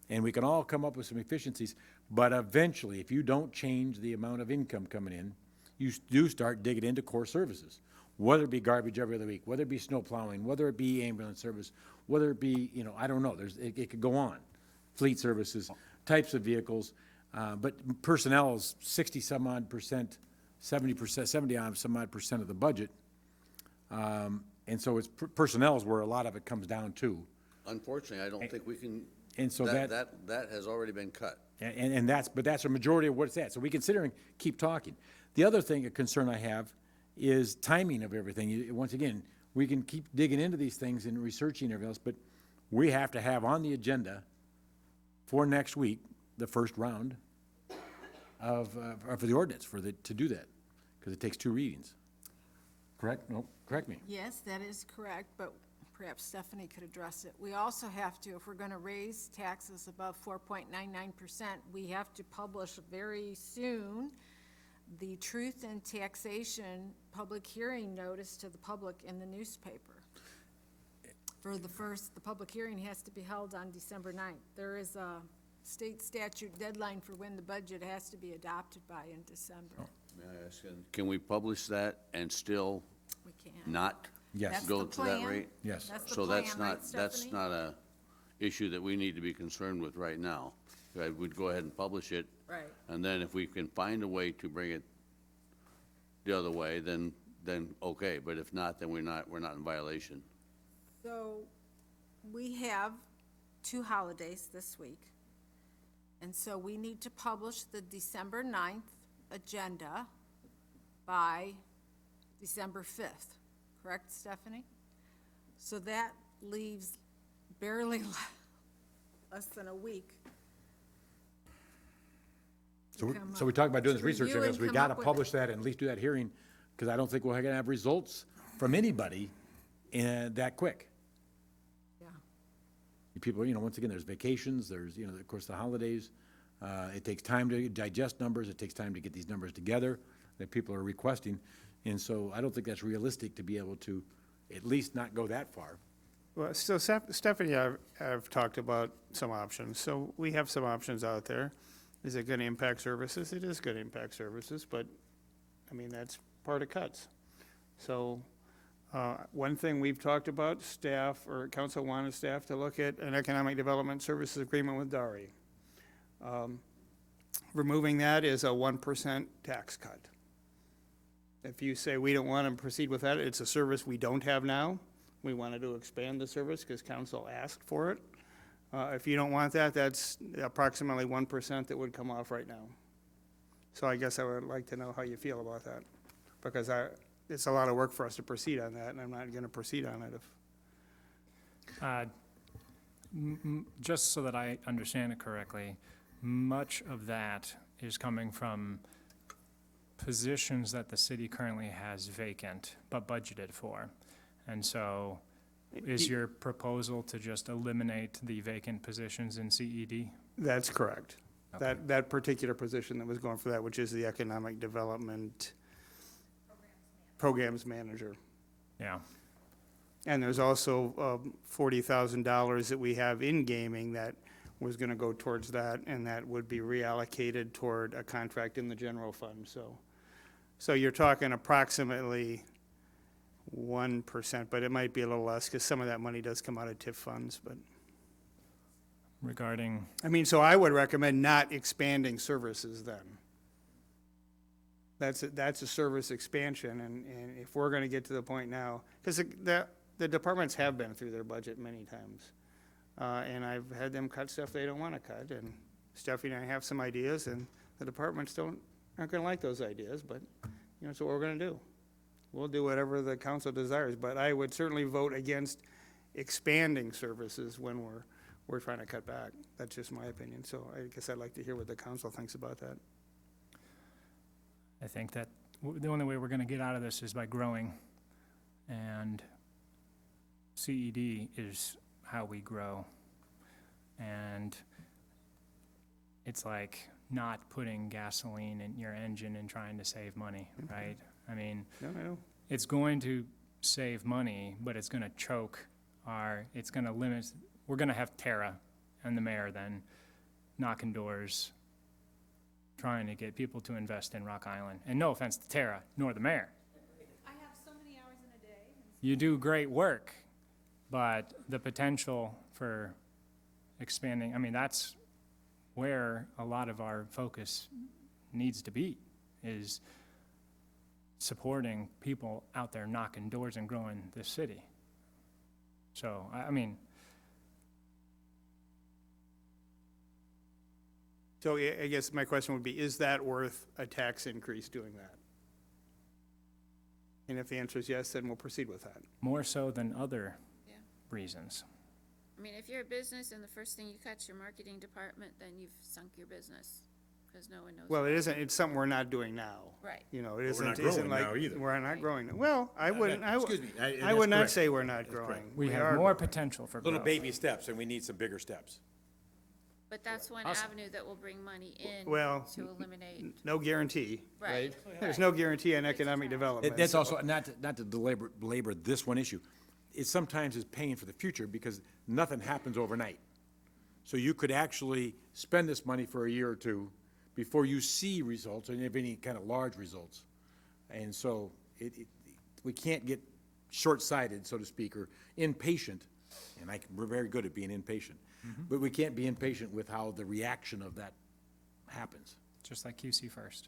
and we can all come up with some efficiencies, but eventually, if you don't change the amount of income coming in, you do start digging into core services, whether it be garbage every other week, whether it be snow plowing, whether it be ambulance service, whether it be, you know, I don't know, it could go on. Fleet services, types of vehicles, but personnel is 60-some odd percent, 70%, 70-odd some odd percent of the budget. And so it's personnel is where a lot of it comes down to.
Unfortunately, I don't think we can,
And so
that has already been cut.
And that's a majority of what it's at. So we consider and keep talking. The other thing, a concern I have, is timing of everything. Once again, we can keep digging into these things and researching everything else, but we have to have on the agenda for next week, the first round of the ordinance to do that, because it takes 2 readings. Correct? No, correct me.
Yes, that is correct, but perhaps Stephanie could address it. We also have to, if we're going to raise taxes above 4.99%, we have to publish very soon the truth in taxation public hearing notice to the public in the newspaper. The public hearing has to be held on December 9th. There is a state statute deadline for when the budget has to be adopted by in December.
May I ask, can we publish that and still
We can.
not
Yes.
That's
go
the
to that
plan.
rate?
Yes.
That's the
So that's
plan, right,
not, that's
Stephanie?
not a issue that we need to be concerned with right now. We'd go ahead and publish it.
Right.
And then if we can find a way to bring it the other way, then okay. But if not, then we're not in violation.
So, we have 2 holidays this week, and so we need to publish the December 9th agenda by December 5th, correct, Stephanie? So that leaves barely less than a week.
So we talked about doing this
to
research,
review
because
and
we
come
gotta
up with
publish that and at least do that hearing, because I don't think we're gonna have results from anybody that quick.
Yeah.
People, you know, once again, there's vacations, there's, you know, of course, the holidays. It takes time to digest numbers, it takes time to get these numbers together that people are requesting. And so I don't think that's realistic to be able to at least not go that far.
Well, so Stephanie, I've talked about some options. So we have some options out there. Is it going to impact services? It is going to impact services, but, I mean, that's part of cuts. So one thing we've talked about, staff, or council wanted staff to look at an economic development services agreement with Dari. Removing that is a 1% tax cut. If you say we don't want to proceed with that, it's a service we don't have now. We wanted to expand the service because council asked for it. If you don't want that, that's approximately 1% that would come off right now. So I guess I would like to know how you feel about that, because it's a lot of work for us to proceed on that, and I'm not going to proceed on it if.
Just so that I understand it correctly, much of that is coming from positions that the city currently has vacant but budgeted for. And so is your proposal to just eliminate the vacant positions in CED?
That's correct.
Okay.
That particular position that was going for that, which is the economic development programs manager.
Yeah.
And there's also $40,000 that we have in gaming that was going to go towards that, and that would be reallocated toward a contract in the general fund. So you're talking approximately 1%, but it might be a little less, because some of that money does come out of TIF funds, but,
Regarding,
I mean, so I would recommend not expanding services then. That's a service expansion, and if we're gonna get to the point now, because the departments have been through their budget many times. And I've had them cut stuff they don't wanna cut, and Stephanie and I have some ideas, and the departments aren't gonna like those ideas, but, you know, it's what we're gonna do. We'll do whatever the council desires, but I would certainly vote against expanding services when we're trying to cut back. That's just my opinion, so I guess I'd like to hear what the council thinks about that.
I think that the only way we're gonna get out of this is by growing, and CED is how we grow. And it's like not putting gasoline in your engine and trying to save money, right? I mean,
No, I know.
it's going to save money, but it's gonna choke it's gonna limit, we're gonna have Tara and the mayor then knocking doors, trying to get people to invest in Rock Island. And no offense to Tara, nor the mayor.
I have so many hours in a day.
You do great work, but the potential for expanding, I mean, that's where a lot of our focus needs to be, is supporting people out there knocking doors and growing this city. So, I mean,
So I guess my question would be, is that worth a tax increase doing that? And if the answer is yes, then we'll proceed with that.
more so than other
Yeah.
reasons.
I mean, if you're a business and the first thing you cut's your marketing department, then you've sunk your business, because no one knows.
Well, it isn't, it's something we're not doing now.
Right.
You know, it
we're
isn't,
not
isn't
growing
like,
now either.
we're not growing. Well, I wouldn't,
Excuse me, and
I
that's
would not
correct.
say we're not
That's correct.
growing.
We
are
have more
growing.
potential for
Little
growth.
baby steps, and we need some bigger steps.
But that's one
Awesome.
avenue that will bring money in
Well,
to eliminate.
No guarantee, right?
Right.
There's no guarantee on economic development.
That's
so-
also, not to belabor this one issue, it sometimes is paying for the future because nothing happens overnight. So you could actually spend this money for a year or two before you see results, and if any kind of large results. And so we can't get short-sighted, so to speak, or impatient, and we're very good at being impatient. But we can't be impatient with how the reaction of that happens.
Just like QC First.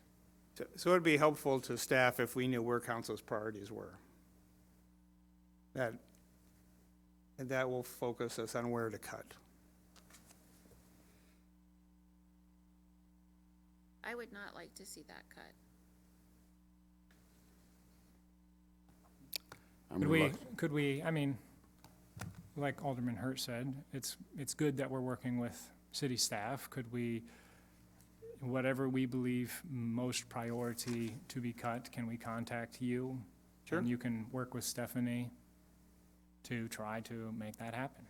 So it'd be helpful to staff if we knew where council's priorities were. And that will focus us on where to cut.
I would not like to see that cut.
Could we, I mean, like Alderman Hurt said, it's good that we're working with city staff. Could we, whatever we believe most priority to be cut, can we contact you?
Sure.
And you can work with Stephanie to try to make that happen.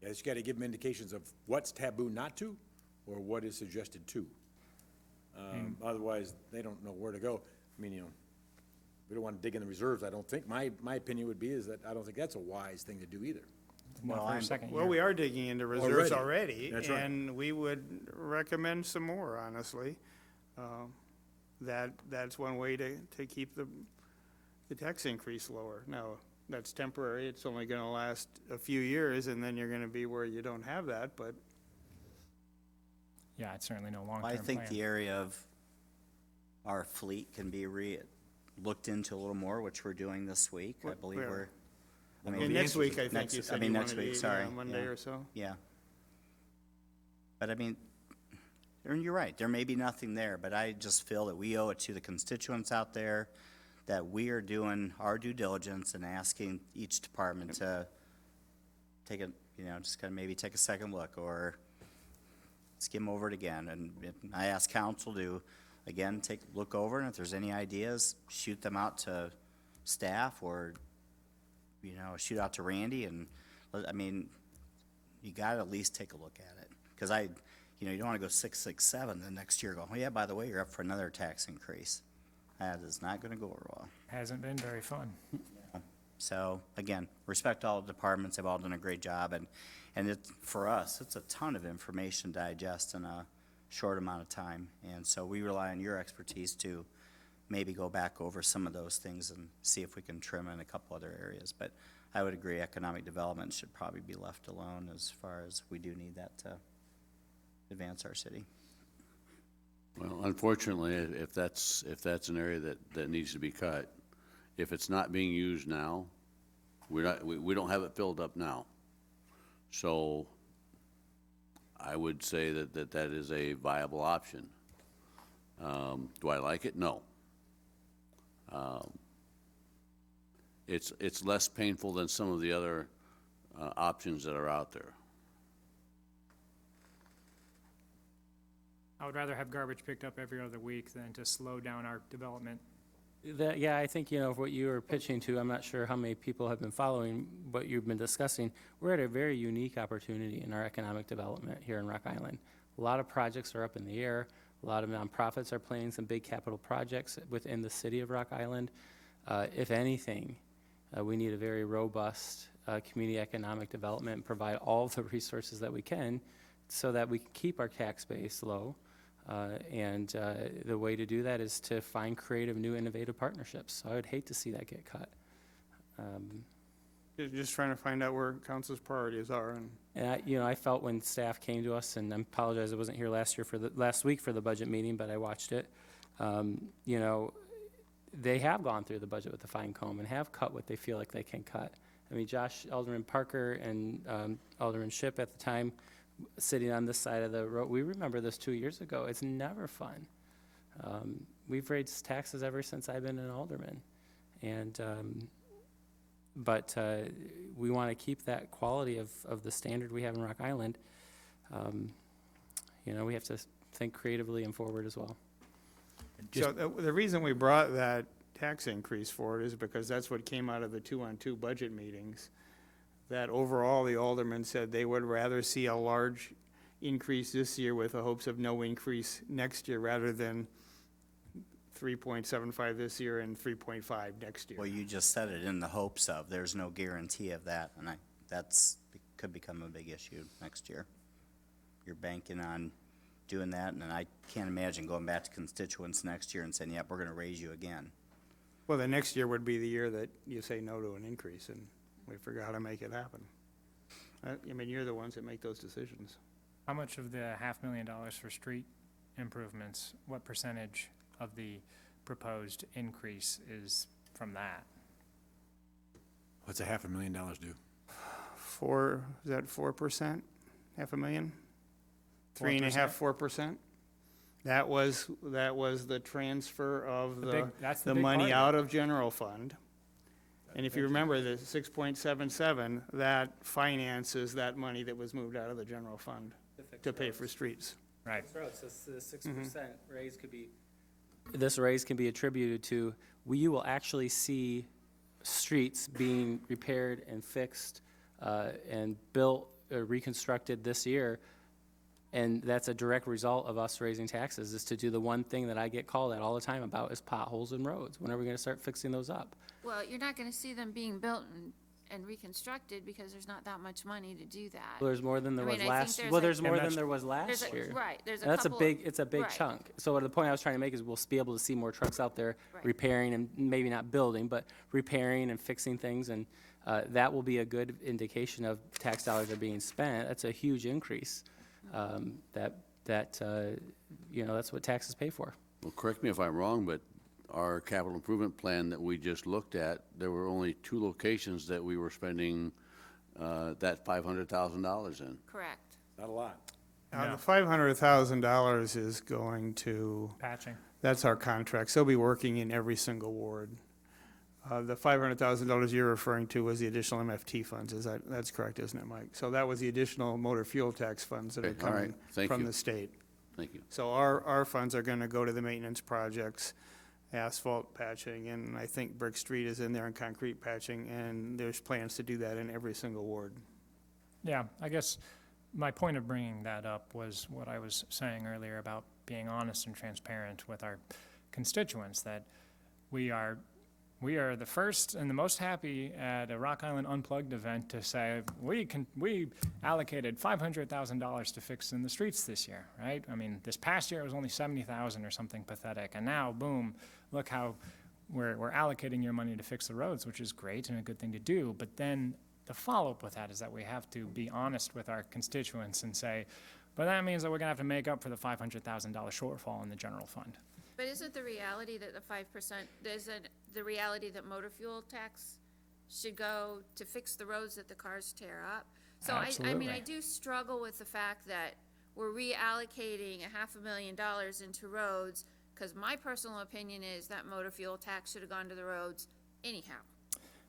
Yeah, you gotta give them indications of what's taboo not to, or what is suggested to. Otherwise, they don't know where to go. I mean, we don't wanna dig in the reserves, I don't think. My opinion would be is that I don't think that's a wise thing to do either.
Not for a second
Well,
year.
we are digging into reserves already,
That's right.
and we would recommend some more, honestly. That's one way to keep the tax increase lower. Now, that's temporary, it's only gonna last a few years, and then you're gonna be where you don't have that, but
Yeah, it's certainly no long-term
I
plan.
think the area of our fleet can be looked into a little more, which we're doing this week. I believe
where?
we're.
And next week, I think
next-
you
I
said
mean,
you
next
wanted
week,
to,
sorry.
Monday
yeah.
or so.
Yeah. But I mean, and you're right, there may be nothing there, but I just feel that we owe it to the constituents out there that we are doing our due diligence and asking each department to take a, just kind of maybe take a second look or skim over it again. And I ask council to, again, look over, and if there's any ideas, shoot them out to staff or, shoot out to Randy, and, I mean, you gotta at least take a look at it. Because you don't wanna go 667 the next year, go, oh yeah, by the way, you're up for another tax increase. That is not gonna go over well.
Hasn't been very fun.
So, again, respect all the departments, they've all done a great job, and for us, it's a ton of information to digest in a short amount of time. And so we rely on your expertise to maybe go back over some of those things and see if we can trim in a couple other areas. But I would agree, economic development should probably be left alone as far as we do need that to advance our city.
Well, unfortunately, if that's an area that needs to be cut, if it's not being used now, we don't have it filled up now. So I would say that is a viable option. Do I like it? No. It's less painful than some of the other options that are out there.
I would rather have garbage picked up every other week than to slow down our development.
Yeah, I think, what you were pitching to, I'm not sure how many people have been following what you've been discussing. We're at a very unique opportunity in our economic development here in Rock Island. A lot of projects are up in the air. A lot of nonprofits are planning some big capital projects within the city of Rock Island. If anything, we need a very robust community economic development and provide all the resources that we can so that we can keep our tax base low. The way to do that is to find creative, new, innovative partnerships. So I would hate to see that get cut.
Just trying to find out where council's priorities are, and
And I felt when staff came to us, and I apologize I wasn't here last week for the budget meeting, but I watched it. They have gone through the budget with a fine comb and have cut what they feel like they can cut. I mean, Alderman Parker and Alderman Shipp at the time, sitting on this side of the road, we remember this 2 years ago. It's never fun. We've raised taxes ever since I've been an alderman, but we want to keep that quality of the standard we have in Rock Island. We have to think creatively and forward as well.
so the reason we brought that tax increase forward is because that's what came out of the 2-on-2 budget meetings. That overall, the aldermen said they would rather see a large increase this year with the hopes of no increase next year, rather than 3.75 this year and 3.5 next year.
Well, you just said it, in the hopes of, there's no guarantee of that, and could become a big issue next year. You're banking on doing that, and I can't imagine going back to constituents next year and saying, yep, we're gonna raise you again.
Well, the next year would be the year that you say no to an increase, and we figure out how to make it happen. I mean, you're the ones that make those decisions.
How much of the $500,000 for street improvements, what percentage of the proposed increase is from that?
What's a $500,000 do?
Is that 4%? $500,000? 3.5%, 4%? That was the transfer of
that's
the
the big part
money
of it.
out of general fund. And if you remember, the 6.77, that finances that money that was moved out of the general fund to pay for streets.
Right.
So the 6% raise could be. This raise can be attributed to, you will actually see streets being repaired and fixed and built, reconstructed this year. And that's a direct result of us raising taxes, is to do the one thing that I get called out all the time about, is potholes in roads. When are we gonna start fixing those up?
Well, you're not gonna see them being built and reconstructed because there's not that much money to do that.
Well, there's more than there
I
was
mean, I think
last,
there's
well,
like-
there's more
And
than there was
There's
last
a-
year.
Right, there's a
And that's
couple.
it's a big
right.
chunk. So the point I was trying to make is we'll be able to see more trucks out there
Right.
repairing and maybe not building, but repairing and fixing things. And that will be a good indication of tax dollars are being spent. That's a huge increase. That's what taxes pay for.
Well, correct me if I'm wrong, but our capital improvement plan that we just looked at, there were only 2 locations that we were spending that $500,000 in.
Correct.
Not a lot.
Now, the $500,000 is going to,
Patching.
that's our contract, so they'll be working in every single ward. The $500,000 you're referring to was the additional MFT funds, that's correct, isn't it, Mike? So that was the additional motor fuel tax funds that are
Okay, all right.
coming
Thank
from
you.
the state.
Thank you.
So our funds are gonna go to the maintenance projects, asphalt patching, and I think Brick Street is in there, and concrete patching, and there's plans to do that in every single ward.
Yeah, I guess my point of bringing that up was what I was saying earlier about being honest and transparent with our constituents, that we are the first and the most happy at a Rock Island Unplugged event to say, we allocated $500,000 to fix in the streets this year, right? I mean, this past year it was only $70,000 or something pathetic, and now, boom, look how we're allocating your money to fix the roads, which is great and a good thing to do, but then the follow-up with that is that we have to be honest with our constituents and say, but that means that we're gonna have to make up for the $500,000 shortfall in the general fund.
But isn't the reality that the 5%, isn't the reality that motor fuel tax should go to fix the roads that the cars tear up? So I mean, I
Absolutely.
do struggle with the fact that we're reallocating $500,000 into roads, because my personal opinion is that motor fuel tax should have gone to the roads anyhow.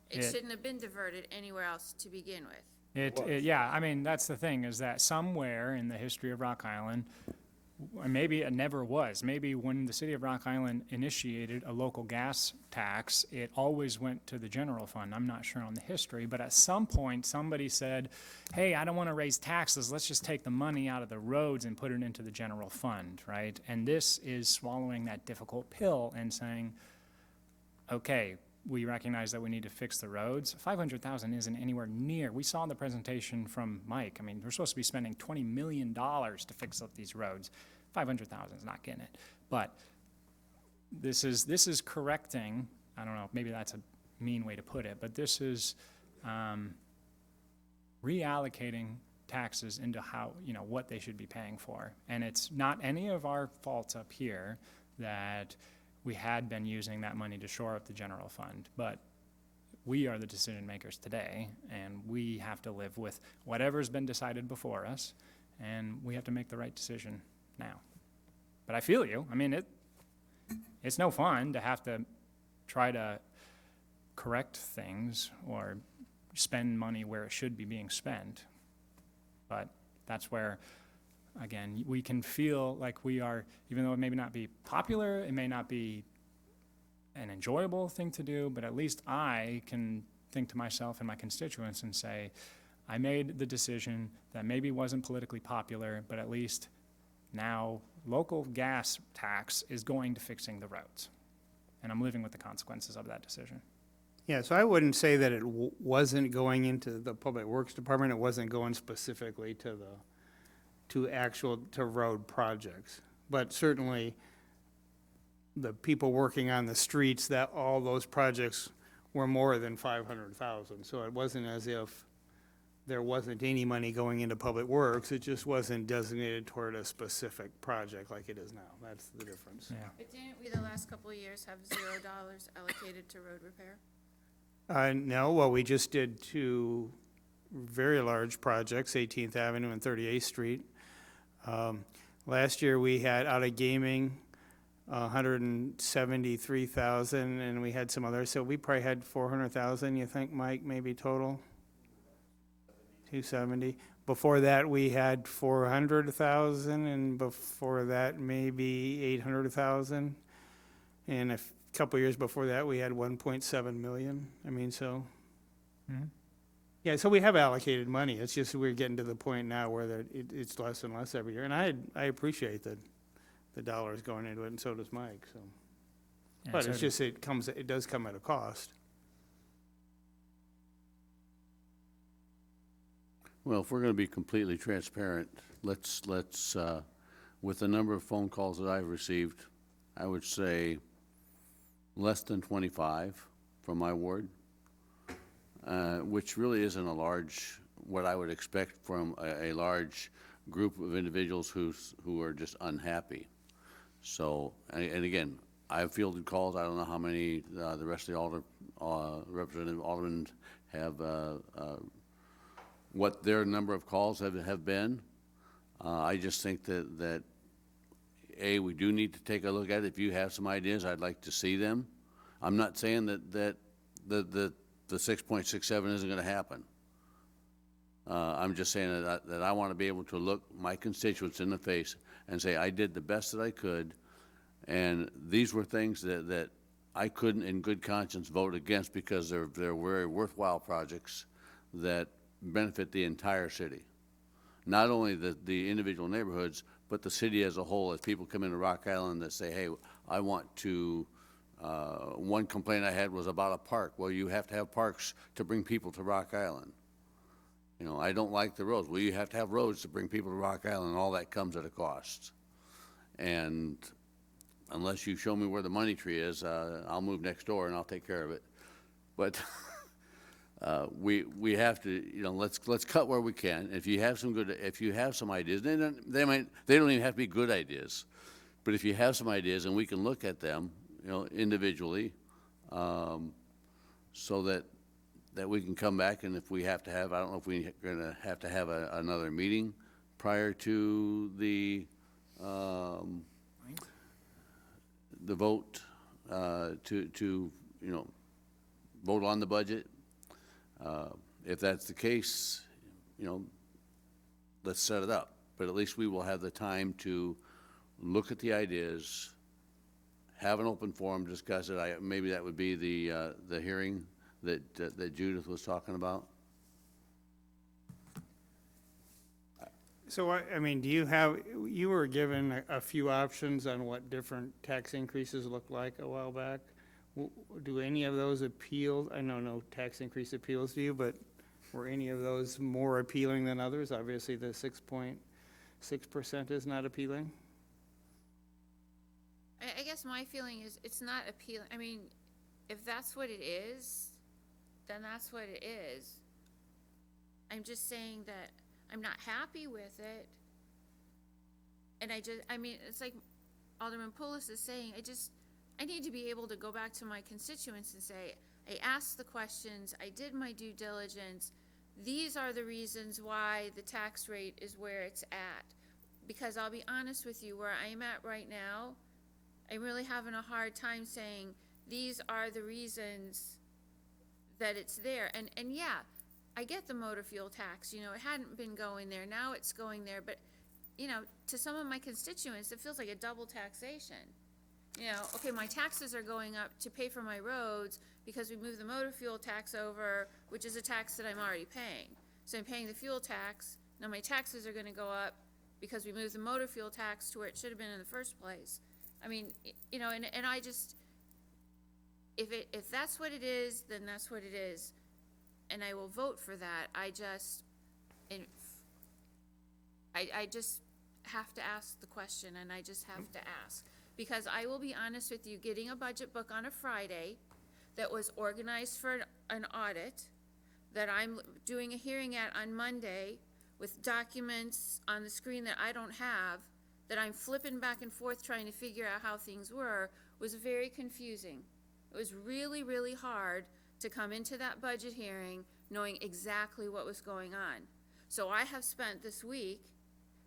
It
It-
shouldn't have been diverted anywhere else to begin with.
Yeah, I mean, that's the thing, is that somewhere in the history of Rock Island, or maybe it never was, maybe when the city of Rock Island initiated a local gas tax, it always went to the general fund. I'm not sure on the history, but at some point, somebody said, hey, I don't want to raise taxes, let's just take the money out of the roads and put it into the general fund, right? And this is swallowing that difficult pill and saying, okay, we recognize that we need to fix the roads. 500,000 isn't anywhere near. We saw in the presentation from Mike, I mean, we're supposed to be spending $20 million to fix up these roads. 500,000 is not getting it. But this is correcting, I don't know, maybe that's a mean way to put it, but this is reallocating taxes into how, what they should be paying for. And it's not any of our faults up here that we had been using that money to shore up the general fund, but we are the decision makers today, and we have to live with whatever's been decided before us, and we have to make the right decision now. But I feel you. I mean, it's no fun to have to try to correct things or spend money where it should be being spent. But that's where, again, we can feel like we are, even though it may not be popular, it may not be an enjoyable thing to do, but at least I can think to myself and my constituents and say, I made the decision that maybe wasn't politically popular, but at least now local gas tax is going to fixing the roads. And I'm living with the consequences of that decision.
Yeah, so I wouldn't say that it wasn't going into the Public Works Department, it wasn't going specifically to road projects. But certainly, the people working on the streets, that all those projects were more than 500,000. So it wasn't as if there wasn't any money going into Public Works, it just wasn't designated toward a specific project like it is now. That's the difference.
Yeah.
But didn't we the last couple of years have $0 allocated to road repair?
No, well, we just did two very large projects, 18th Avenue and 38th Street. Last year, we had out of gaming, 173,000, and we had some others, so we probably had 400,000, you think, Mike, maybe total? 270. Before that, we had 400,000, and before that, maybe 800,000. And a couple years before that, we had 1.7 million. I mean, so.
Mhm.
Yeah, so we have allocated money. It's just we're getting to the point now where it's less and less every year. And I appreciate the dollars going into it, and so does Mike, so.
Yeah,
But
so
it's
do-
just, it does come at a cost.
Well, if we're gonna be completely transparent, let's, with the number of phone calls that I've received, I would say less than 25 from my ward, which really isn't a large, what I would expect from a large group of individuals who are just unhappy. So, and again, I've fielded calls, I don't know how many the rest of the Representative Alderman have, what their number of calls have been. I just think that we do need to take a look at it. If you have some ideas, I'd like to see them. I'm not saying that the 6.67 isn't gonna happen. I'm just saying that I want to be able to look my constituents in the face and say, I did the best that I could, and these were things that I couldn't in good conscience vote against because they're very worthwhile projects that benefit the entire city. Not only the individual neighborhoods, but the city as a whole, as people come into Rock Island that say, hey, I want to, one complaint I had was about a park. Well, you have to have parks to bring people to Rock Island. You know, I don't like the roads. Well, you have to have roads to bring people to Rock Island, and all that comes at a cost. And unless you show me where the money tree is, I'll move next door and I'll take care of it. But we have to, you know, let's cut where we can. If you have some ideas, they don't even have to be good ideas. But if you have some ideas and we can look at them, you know, individually, so that we can come back, and if we have to have, I don't know if we're gonna have to have another meeting prior to the vote, to, you know, vote on the budget. If that's the case, you know, let's set it up. But at least we will have the time to look at the ideas, have an open forum, discuss it. Maybe that would be the hearing that Judith was talking about.
So, I mean, you were given a few options on what different tax increases look like a while back. Do any of those appeal? I know no tax increase appeals to you, but were any of those more appealing than others? Obviously, the 6.6% is not appealing.
I guess my feeling is it's not appealing. I mean, if that's what it is, then that's what it is. I'm just saying that I'm not happy with it. And I mean, it's like Alderman Poulos is saying, I need to be able to go back to my constituents and say, I asked the questions, I did my due diligence. These are the reasons why the tax rate is where it's at. Because I'll be honest with you, where I'm at right now, I'm really having a hard time saying, these are the reasons that it's there. And yeah, I get the motor fuel tax, you know, it hadn't been going there, now it's going there, but, you know, to some of my constituents, it feels like a double taxation. You know, okay, my taxes are going up to pay for my roads because we moved the motor fuel tax over, which is a tax that I'm already paying. So I'm paying the fuel tax, now my taxes are gonna go up because we moved the motor fuel tax to where it should have been in the first place. I mean, you know, and I just, if that's what it is, then that's what it is. And I will vote for that. I just have to ask the question, and I just have to ask. Because I will be honest with you, getting a budget book on a Friday that was organized for an audit, that I'm doing a hearing at on Monday with documents on the screen that I don't have, that I'm flipping back and forth trying to figure out how things were, was very confusing. It was really, really hard to come into that budget hearing knowing exactly what was going on. So I have spent this week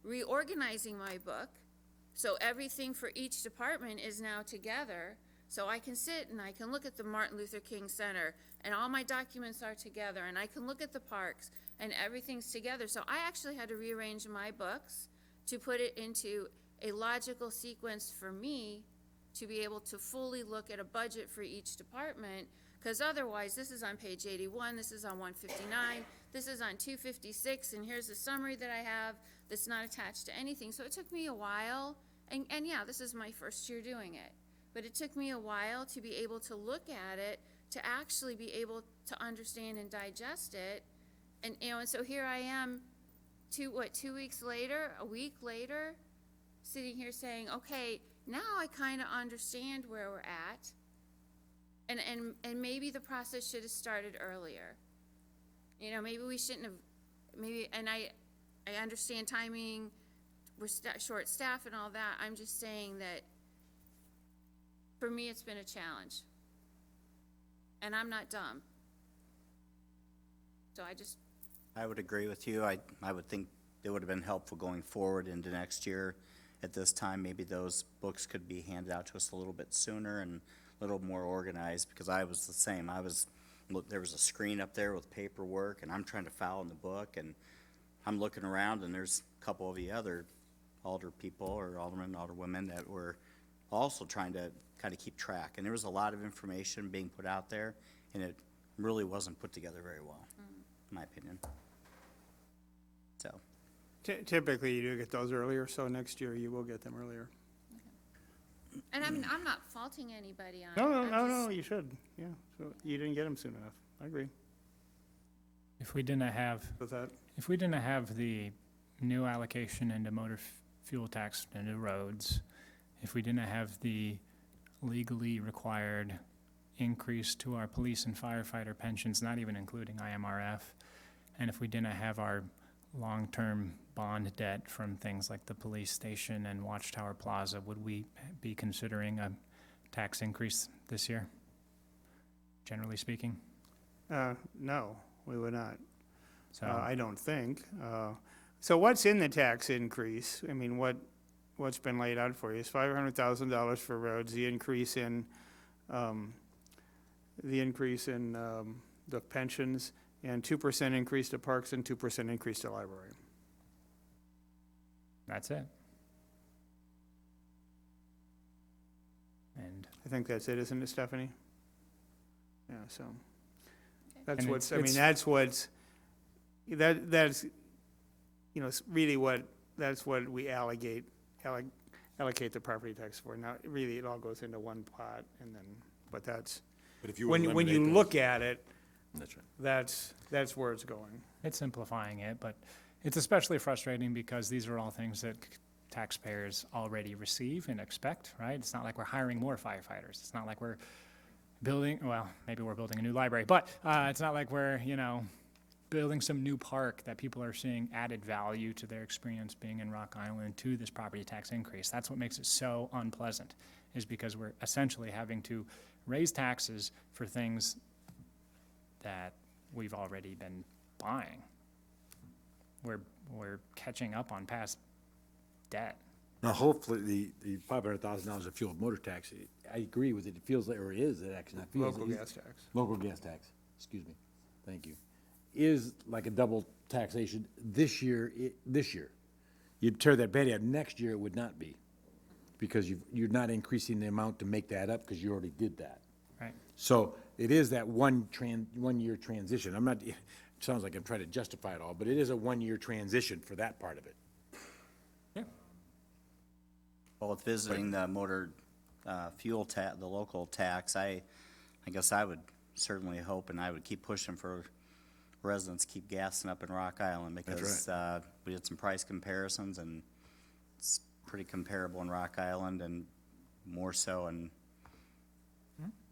reorganizing my book, so everything for each department is now together, so I can sit and I can look at the Martin Luther King Center, and all my documents are together, and I can look at the parks, and everything's together. So I actually had to rearrange my books to put it into a logical sequence for me to be able to fully look at a budget for each department, because otherwise, this is on page 81, this is on 159, this is on 256, and here's the summary that I have that's not attached to anything. So it took me a while, and yeah, this is my first year doing it, but it took me a while to be able to look at it, to actually be able to understand and digest it, and you know, and so here I am, 2 weeks later, a week later, sitting here saying, okay, now I kind of understand where we're at, and maybe the process should have started earlier. You know, maybe we shouldn't have, maybe, and I understand timing, we're short staff and all that. I'm just saying that for me, it's been a challenge. And I'm not dumb. So
I would agree with you. I would think it would have been helpful going forward into next year. At this time, maybe those books could be handed out to us a little bit sooner and a little more organized, because I was the same. There was a screen up there with paperwork, and I'm trying to file in the book, and I'm looking around, and there's a couple of the other alder people or aldermen, alderwomen that were also trying to kind of keep track. And there was a lot of information being put out there, and it really wasn't put together very well, in my opinion. So.
Typically, you do get those earlier, so next year you will get them earlier.
and I'm not faulting anybody on it.
No, you should, yeah. So you didn't get them soon enough. I agree
If we didn't have,
with that.
if we didn't have the new allocation into motor fuel tax into roads, if we didn't have the legally required increase to our police and firefighter pensions, not even including IMRF, and if we didn't have our long-term bond debt from things like the police station and Watchtower Plaza, would we be considering a tax increase this year, generally speaking?
No, we would not.
So,
I don't think. So what's in the tax increase? I mean, what's been laid out for you is $500,000 for roads, the increase in the pensions, and 2% increase to parks and 2% increase to library.
that's it. And
I think that's it, isn't it, Stephanie? Yeah, so, that's
And
what's,
it's-
that's what's, that's, really that's what we allocate the property tax for. Now, really, it all goes into one pot, and then, but that's,
But if you
when
eliminate
you
those-
look at it,
That's right.
that's where it's going.
it's simplifying it, but it's especially frustrating because these are all things that taxpayers already receive and expect, right? It's not like we're hiring more firefighters. It's not like we're building, well, maybe we're building a new library, but it's not like we're, building some new park that people are seeing added value to their experience being in Rock Island to this property tax increase. That's what makes it so unpleasant, is because we're essentially having to raise taxes for things that we've already been buying. We're catching up on past debt.
Now, hopefully, the $500,000 of fuel motor tax, I agree with it, it feels like, or it is, it actually, not feels.
Local
it is-
gas tax.
Local gas tax, excuse me, thank you, is like a double taxation this year, You'd tear that bad out, next year it would not be, because you're not increasing the amount to make that up, because you already did that.
Right.
So it is that one-year transition. I'm not, it sounds like I'm trying to justify it all, but it is a one-year transition for that part of it.
Well, with visiting the motor fuel the local tax, I guess I would certainly hope, and I would keep pushing for residents to keep gassing up in Rock Island, because we did some price comparisons, and it's pretty comparable in Rock Island, and more so, and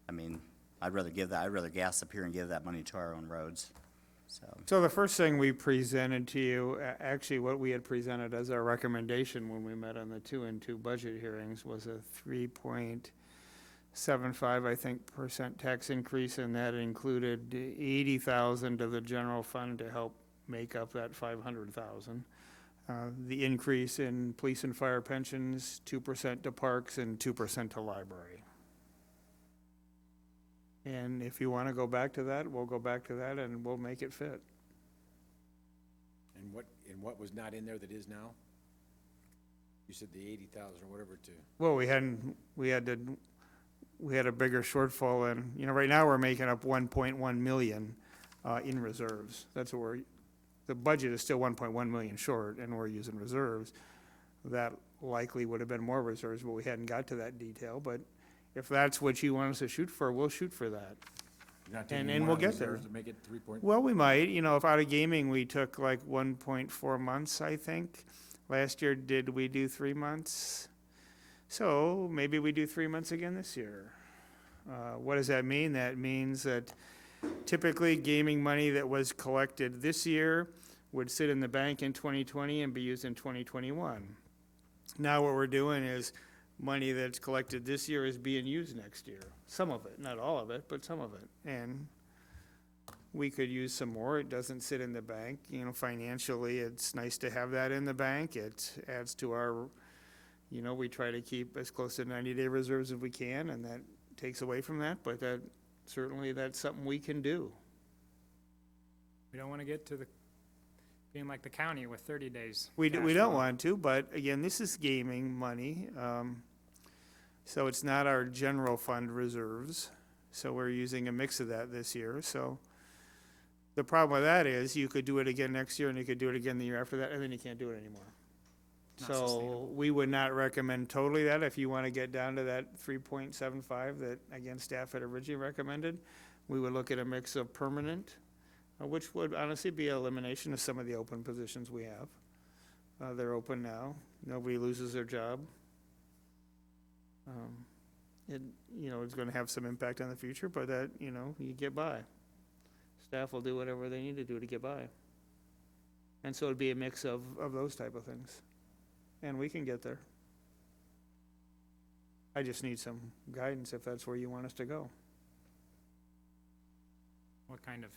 I mean, I'd rather gas up here and give that money to our own roads, so.
So the first thing we presented to you, actually what we had presented as our recommendation when we met on the 2-and-2 budget hearings, was a 3.75, I think, % tax increase, and that included 80,000 to the general fund to help make up that 500,000. The increase in police and fire pensions, 2% to parks and 2% to library. And if you want to go back to that, we'll go back to that and we'll make it fit.
And what was not in there that is now? You said the 80,000 or whatever to.
Well, we had a bigger shortfall, and, right now we're making up 1.1 million in reserves. That's what the budget is still 1.1 million short, and we're using reserves. That likely would have been more reserves, but we hadn't got to that detail. But if that's what you want us to shoot for, we'll shoot for that.
You're not taking
And
more
we'll
out of
get there.
reserves to make it 3 point.
Well, we might, if out of gaming, we took like 1.4 months, I think. Last year, did we do 3 months? So maybe we do 3 months again this year. What does that mean? That means that typically gaming money that was collected this year would sit in the bank in 2020 and be used in 2021. Now what we're doing is money that's collected this year is being used next year. Some of it, not all of it, but some of it. And we could use some more. It doesn't sit in the bank. Financially, it's nice to have that in the bank. It adds to our, we try to keep as close to 90-day reserves as we can, and that takes away from that, but that's something we can do.
We don't want to get to being like the county with 30 days.
We
cash
don't
flow.
want to, but again, this is gaming money, so it's not our general fund reserves, so we're using a mix of that this year, so the problem with that is you could do it again next year, and you could do it again the year after that, and then you can't do it anymore.
Not
So
sustainable.
we would not recommend totally that. If you want to get down to that 3.75 that, again, staff had originally recommended, we would look at a mix of permanent, which would honestly be an elimination of some of the open positions we have. They're open now. Nobody loses their job. It, you know, it's gonna have some impact on the future, but that, you know, you get by. Staff will do whatever they need to do to get by. And so it'd be a mix of those type of things. And we can get there. I just need some guidance if that's where you want us to go.
What kind of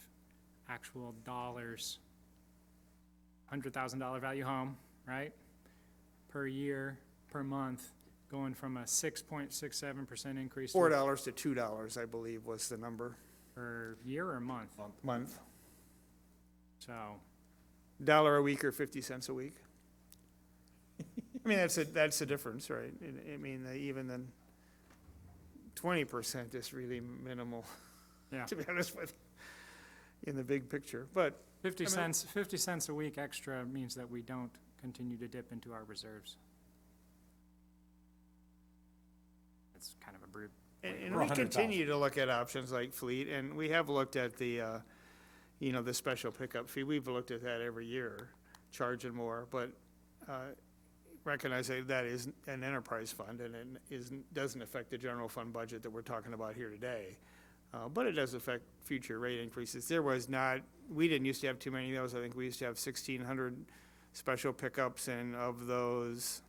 actual dollars? $100,000 value home, right? Per year, per month, going from a 6.67% increase. to-
$4 to $2, I believe, was the number.
Per year or month?
Month.
So,
$1 a week or 50 cents a week. I mean, that's the difference, right? I mean, even then, 20% is really minimal,
yeah,
to be honest with you, in the big picture. But
50 cents a week extra means that we don't continue to dip into our reserves. It's kind of a brute.
And
Or
we
100,000.
continue to look at options like fleet, and we have looked at the, you know, the special pickup fee. We've looked at that every year, charging more, but recognize that is an enterprise fund, and it doesn't affect the general fund budget that we're talking about here today. But it does affect future rate increases. We didn't used to have too many of those. I think we used to have 1,600 special pickups, and of those,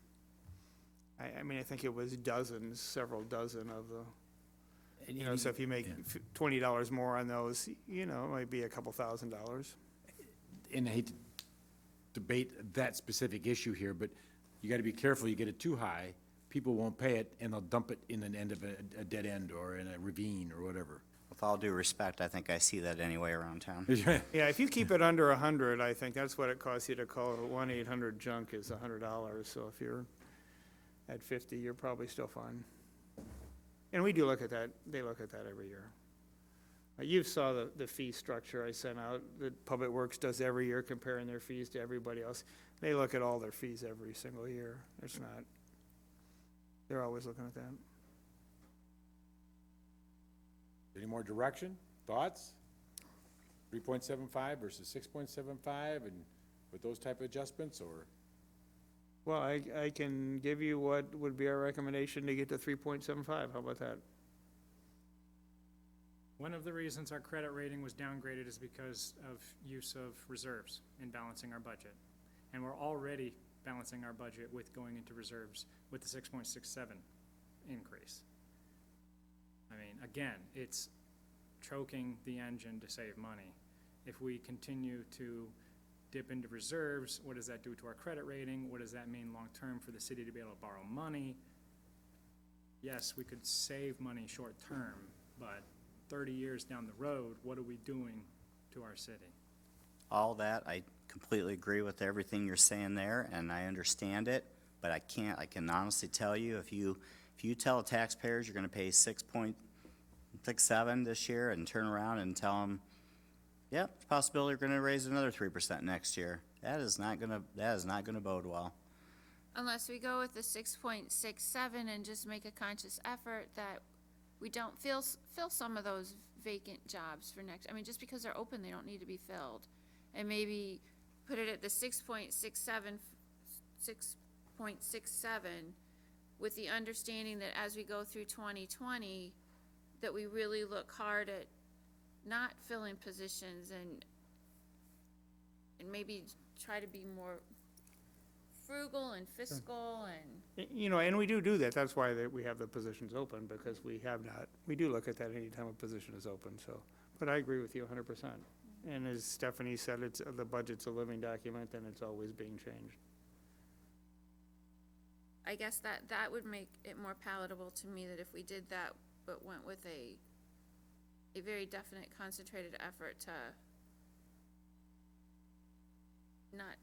I mean, I think it was dozens, several dozen of the, you know, so if you make $20 more on those, you know, it might be a couple $1,000s.
And I hate to debate that specific issue here, but you gotta be careful, you get it too high, people won't pay it, and they'll dump it in an end of a dead end or in a ravine or whatever.
With all due respect, I think I see that anyway around town.
Yeah, if you keep it under 100, I think that's what it costs you to call it 1-800-JUNK is $100. So if you're at 50, you're probably still fine. And we do look at that, they look at that every year. You saw the fee structure I sent out that Public Works does every year, comparing their fees to everybody else. They look at all their fees every single year. It's not, they're always looking at that.
Any more direction, thoughts? 3.75 versus 6.75 and with those type of adjustments, or?
Well, I can give you what would be our recommendation to get to 3.75. How about that?
One of the reasons our credit rating was downgraded is because of use of reserves in balancing our budget. And we're already balancing our budget with going into reserves with the 6.67 increase. I mean, again, it's choking the engine to save money. If we continue to dip into reserves, what does that do to our credit rating? What does that mean long-term for the city to be able to borrow money? Yes, we could save money short-term, but 30 years down the road, what are we doing to our city?
All that, I completely agree with everything you're saying there, and I understand it, but I can honestly tell you, if you tell taxpayers you're gonna pay 6.67 this year and turn around and tell them, yep, it's a possibility you're gonna raise another 3% next year, that is not gonna bode well.
Unless we go with the 6.67 and just make a conscious effort that we don't fill some of those vacant jobs for next, I mean, just because they're open, they don't need to be filled. And maybe put it at the 6.67 with the understanding that as we go through 2020, that we really look hard at not filling positions and maybe try to be more frugal and fiscal and.
You know, and we do that. That's why we have the positions open, because we do look at that anytime a position is open, so. But I agree with you 100%. And as Stephanie said, the budget's a living document and it's always being changed.
I guess that would make it more palatable to me, that if we did that, but went with a very definite concentrated effort to not.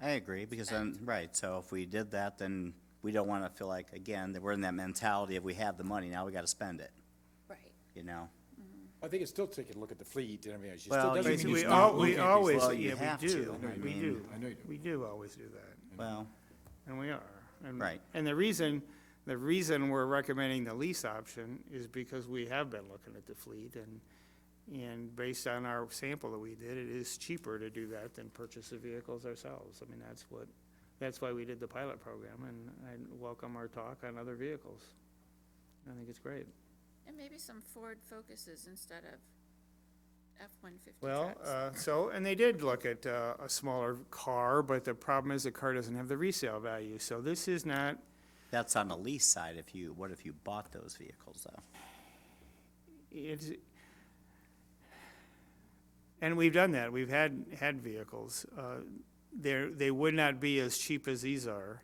I agree, because then, right, so if we did that, then we don't wanna feel like, again, that we're in that mentality of we have the money, now we gotta spend it,
Right.
you know?
I think it's still taking a look at the fleet and everything else.
Well,
Still doesn't mean
We
you stop looking.
always,
Well, you
yeah,
have
we do.
to. I
We
mean-
do.
I know you do.
We do always do that.
Well,
And we are. And-
Right.
And the reason we're recommending the lease option is because we have been looking at the fleet, and based on our sample that we did, it is cheaper to do that than purchase the vehicles ourselves. I mean, that's what that's why we did the pilot program, and I welcome our talk on other vehicles. I think it's great.
And maybe some Ford Focuses instead of F-150
Well,
trucks.
and they did look at a smaller car, but the problem is the car doesn't have the resale value, so this is not,
That's on the lease side. What if you bought those vehicles though?
it's, and we've done that, we've had vehicles. They would not be as cheap as these are,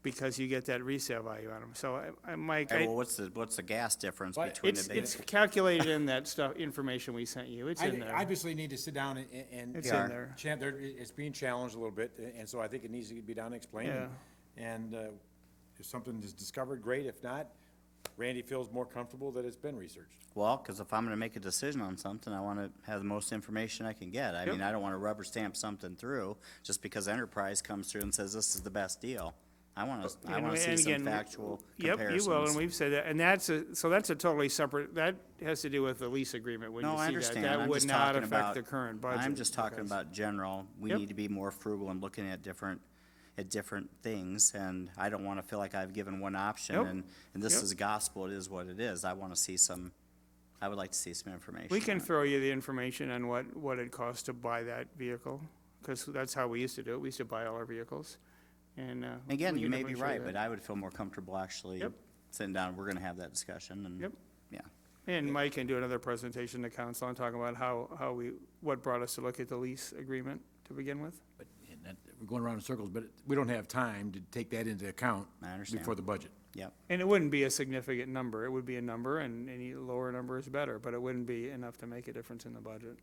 because you get that resale value on them. So, Mike,
Hey, well, what's the gas difference
What?
between the big?
it's calculated in that stuff, information we sent you, it's in
I
there.
obviously need to sit down and.
It's in there.
It's being challenged a little bit, and so I think it needs to be down and explained. And if something is discovered, great. If not, Randy feels more comfortable that it's been researched.
Well, because if I'm gonna make a decision on something, I wanna have the most information I can get. I mean, I don't wanna rubber stamp something through just because Enterprise comes through and says this is the best deal. I wanna see
And
some
again,
factual
Yep,
comparisons.
you will, and we've said that, and that's a totally separate, that has to do with the lease agreement when you
No,
see
I
that.
understand.
That
I'm
would
just
not
talking
affect
about.
the current budget.
I'm just talking
because-
about general. We
Yep.
need to be more frugal and looking at different things, and I don't wanna feel like I've given one option
Nope.
and this
Yep.
is gospel, it is what it is. I would like to see some information.
We can
on it.
throw you the information on what it costs to buy that vehicle, because that's how we used to do it. We used to buy all our vehicles, and.
Again,
we
you
can
may be
definitely show you
right,
that.
but I would feel more comfortable actually
Yep.
sitting down, we're gonna have that discussion and.
Yep.
Yeah.
And Mike can do another presentation to council and talk about what brought us to look at the lease agreement to begin with.
But, and that, we're going around in circles, but we don't have time to take that into account
I understand.
before the budget.
Yep.
And it wouldn't be a significant number. It would be a number, and any lower number is better, but it wouldn't be enough to make a difference in the budget.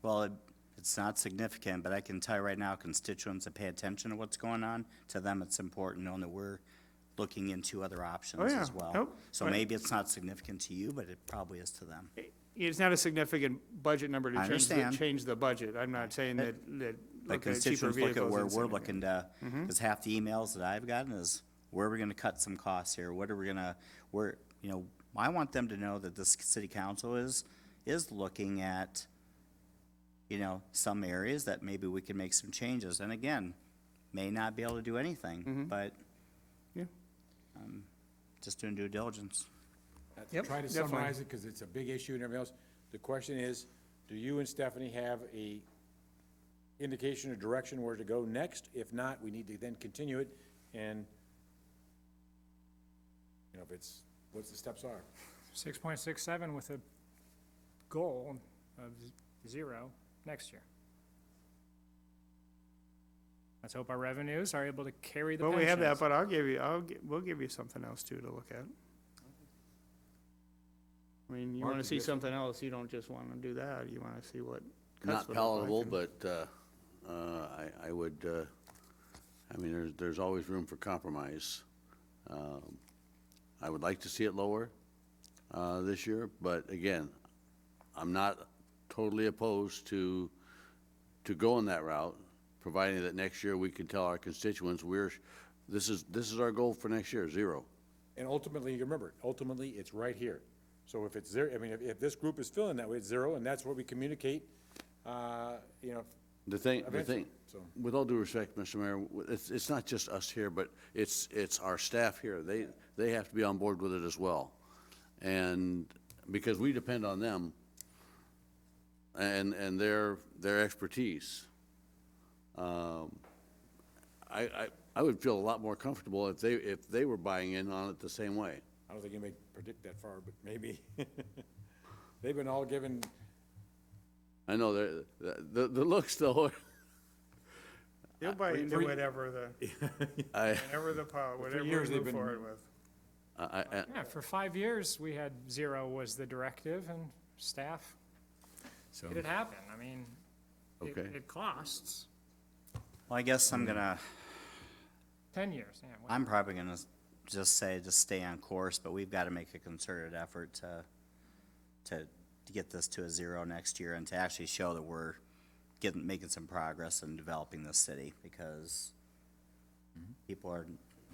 Well, it's not significant, but I can tell you right now, constituents that pay attention to what's going on, to them it's important knowing that we're looking into other options
yeah.
as well.
Nope.
So
Right.
maybe it's not significant to you, but it probably is to them.
It's not a significant budget number to
I understand.
change the budget. I'm not saying that
But
looking at cheaper
constituents look at
vehicles.
where
is
we're
significant.
looking to, because half the emails that I've gotten is, where are we gonna cut some costs here? What are we gonna, I want them to know that this city council is looking at, some areas that maybe we can make some changes. And again, may not be able to do anything, but.
Yeah.
Just doing due diligence.
Yep,
Try to
definitely.
summarize it, because it's a big issue and everything else. The question is, do you and Stephanie have a indication or direction where to go next? If not, we need to then continue it, and, if it's, what the steps are.
6.67 with a goal of 0 next year. Let's hope our revenues are able to carry the
Well,
pensions.
we have that, but we'll give you something else too to look at. I mean, you
Mark,
wanna
you
see
got
something else, you don't just wanna do that, you wanna see what. cuts
Not
would look like
palatable,
and-
but, I would, there's always room for compromise. I would like to see it lower, this year, but again, I'm not totally opposed to going that route, providing that next year we can tell our constituents, this is our goal for next year, 0.
And ultimately, remember, it's right here. So if it's 0, if this group is feeling that way, it's 0, and that's what we communicate,
The thing,
eventually, so.
with all due respect, Mr. Mayor, it's not just us here, but it's our staff here. They have to be on board with it as well. And because we depend on them and their expertise. I would feel a lot more comfortable if they were buying in on it the same way.
I don't think you may predict that far, but maybe. They've been all given,
I know, the looks though,
They'll buy into whatever whatever we
years they've
move
been-
forward with.
Yeah, for 5 years, we had 0 was the directive, and staff
so.
made it happen. I mean,
Okay.
it costs
Well, I guess I'm gonna,
10 years, yeah.
I'm probably gonna just stay on course, but we've gotta make a concerted effort to get this to a 0 next year and to actually show that we're making some progress in developing this city, because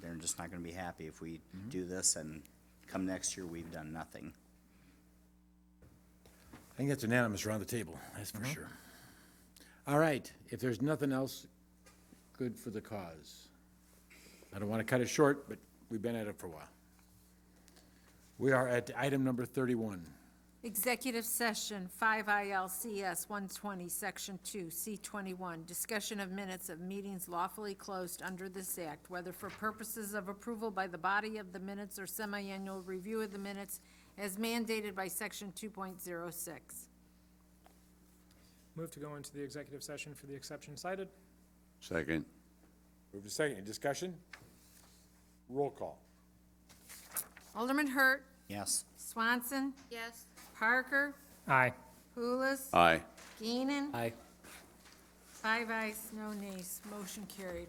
they're just not gonna be happy if we do this and come next year, we've done nothing.
I think that's unanimous around the table, that's for sure. All right, if there's nothing else, good for the cause. I don't want to cut it short, but we've been at it for a while. We are at item number 31.
Executive session, 5 ILCS 120, Section 2, C21, discussion of minutes of meetings lawfully closed under this act, whether for purposes of approval by the body of the minutes or semi-annual review of the minutes as mandated by Section 2.06.
Move to go into the executive session for the exception cited.
Second.
Move to second. Any discussion? Roll call.
Alderman Hurt,
Yes.
Swanson,
Yes.
Parker,
Aye.
Pulis,
Aye.
Geenan.
Aye.
5 ayes, no nays, motion carried.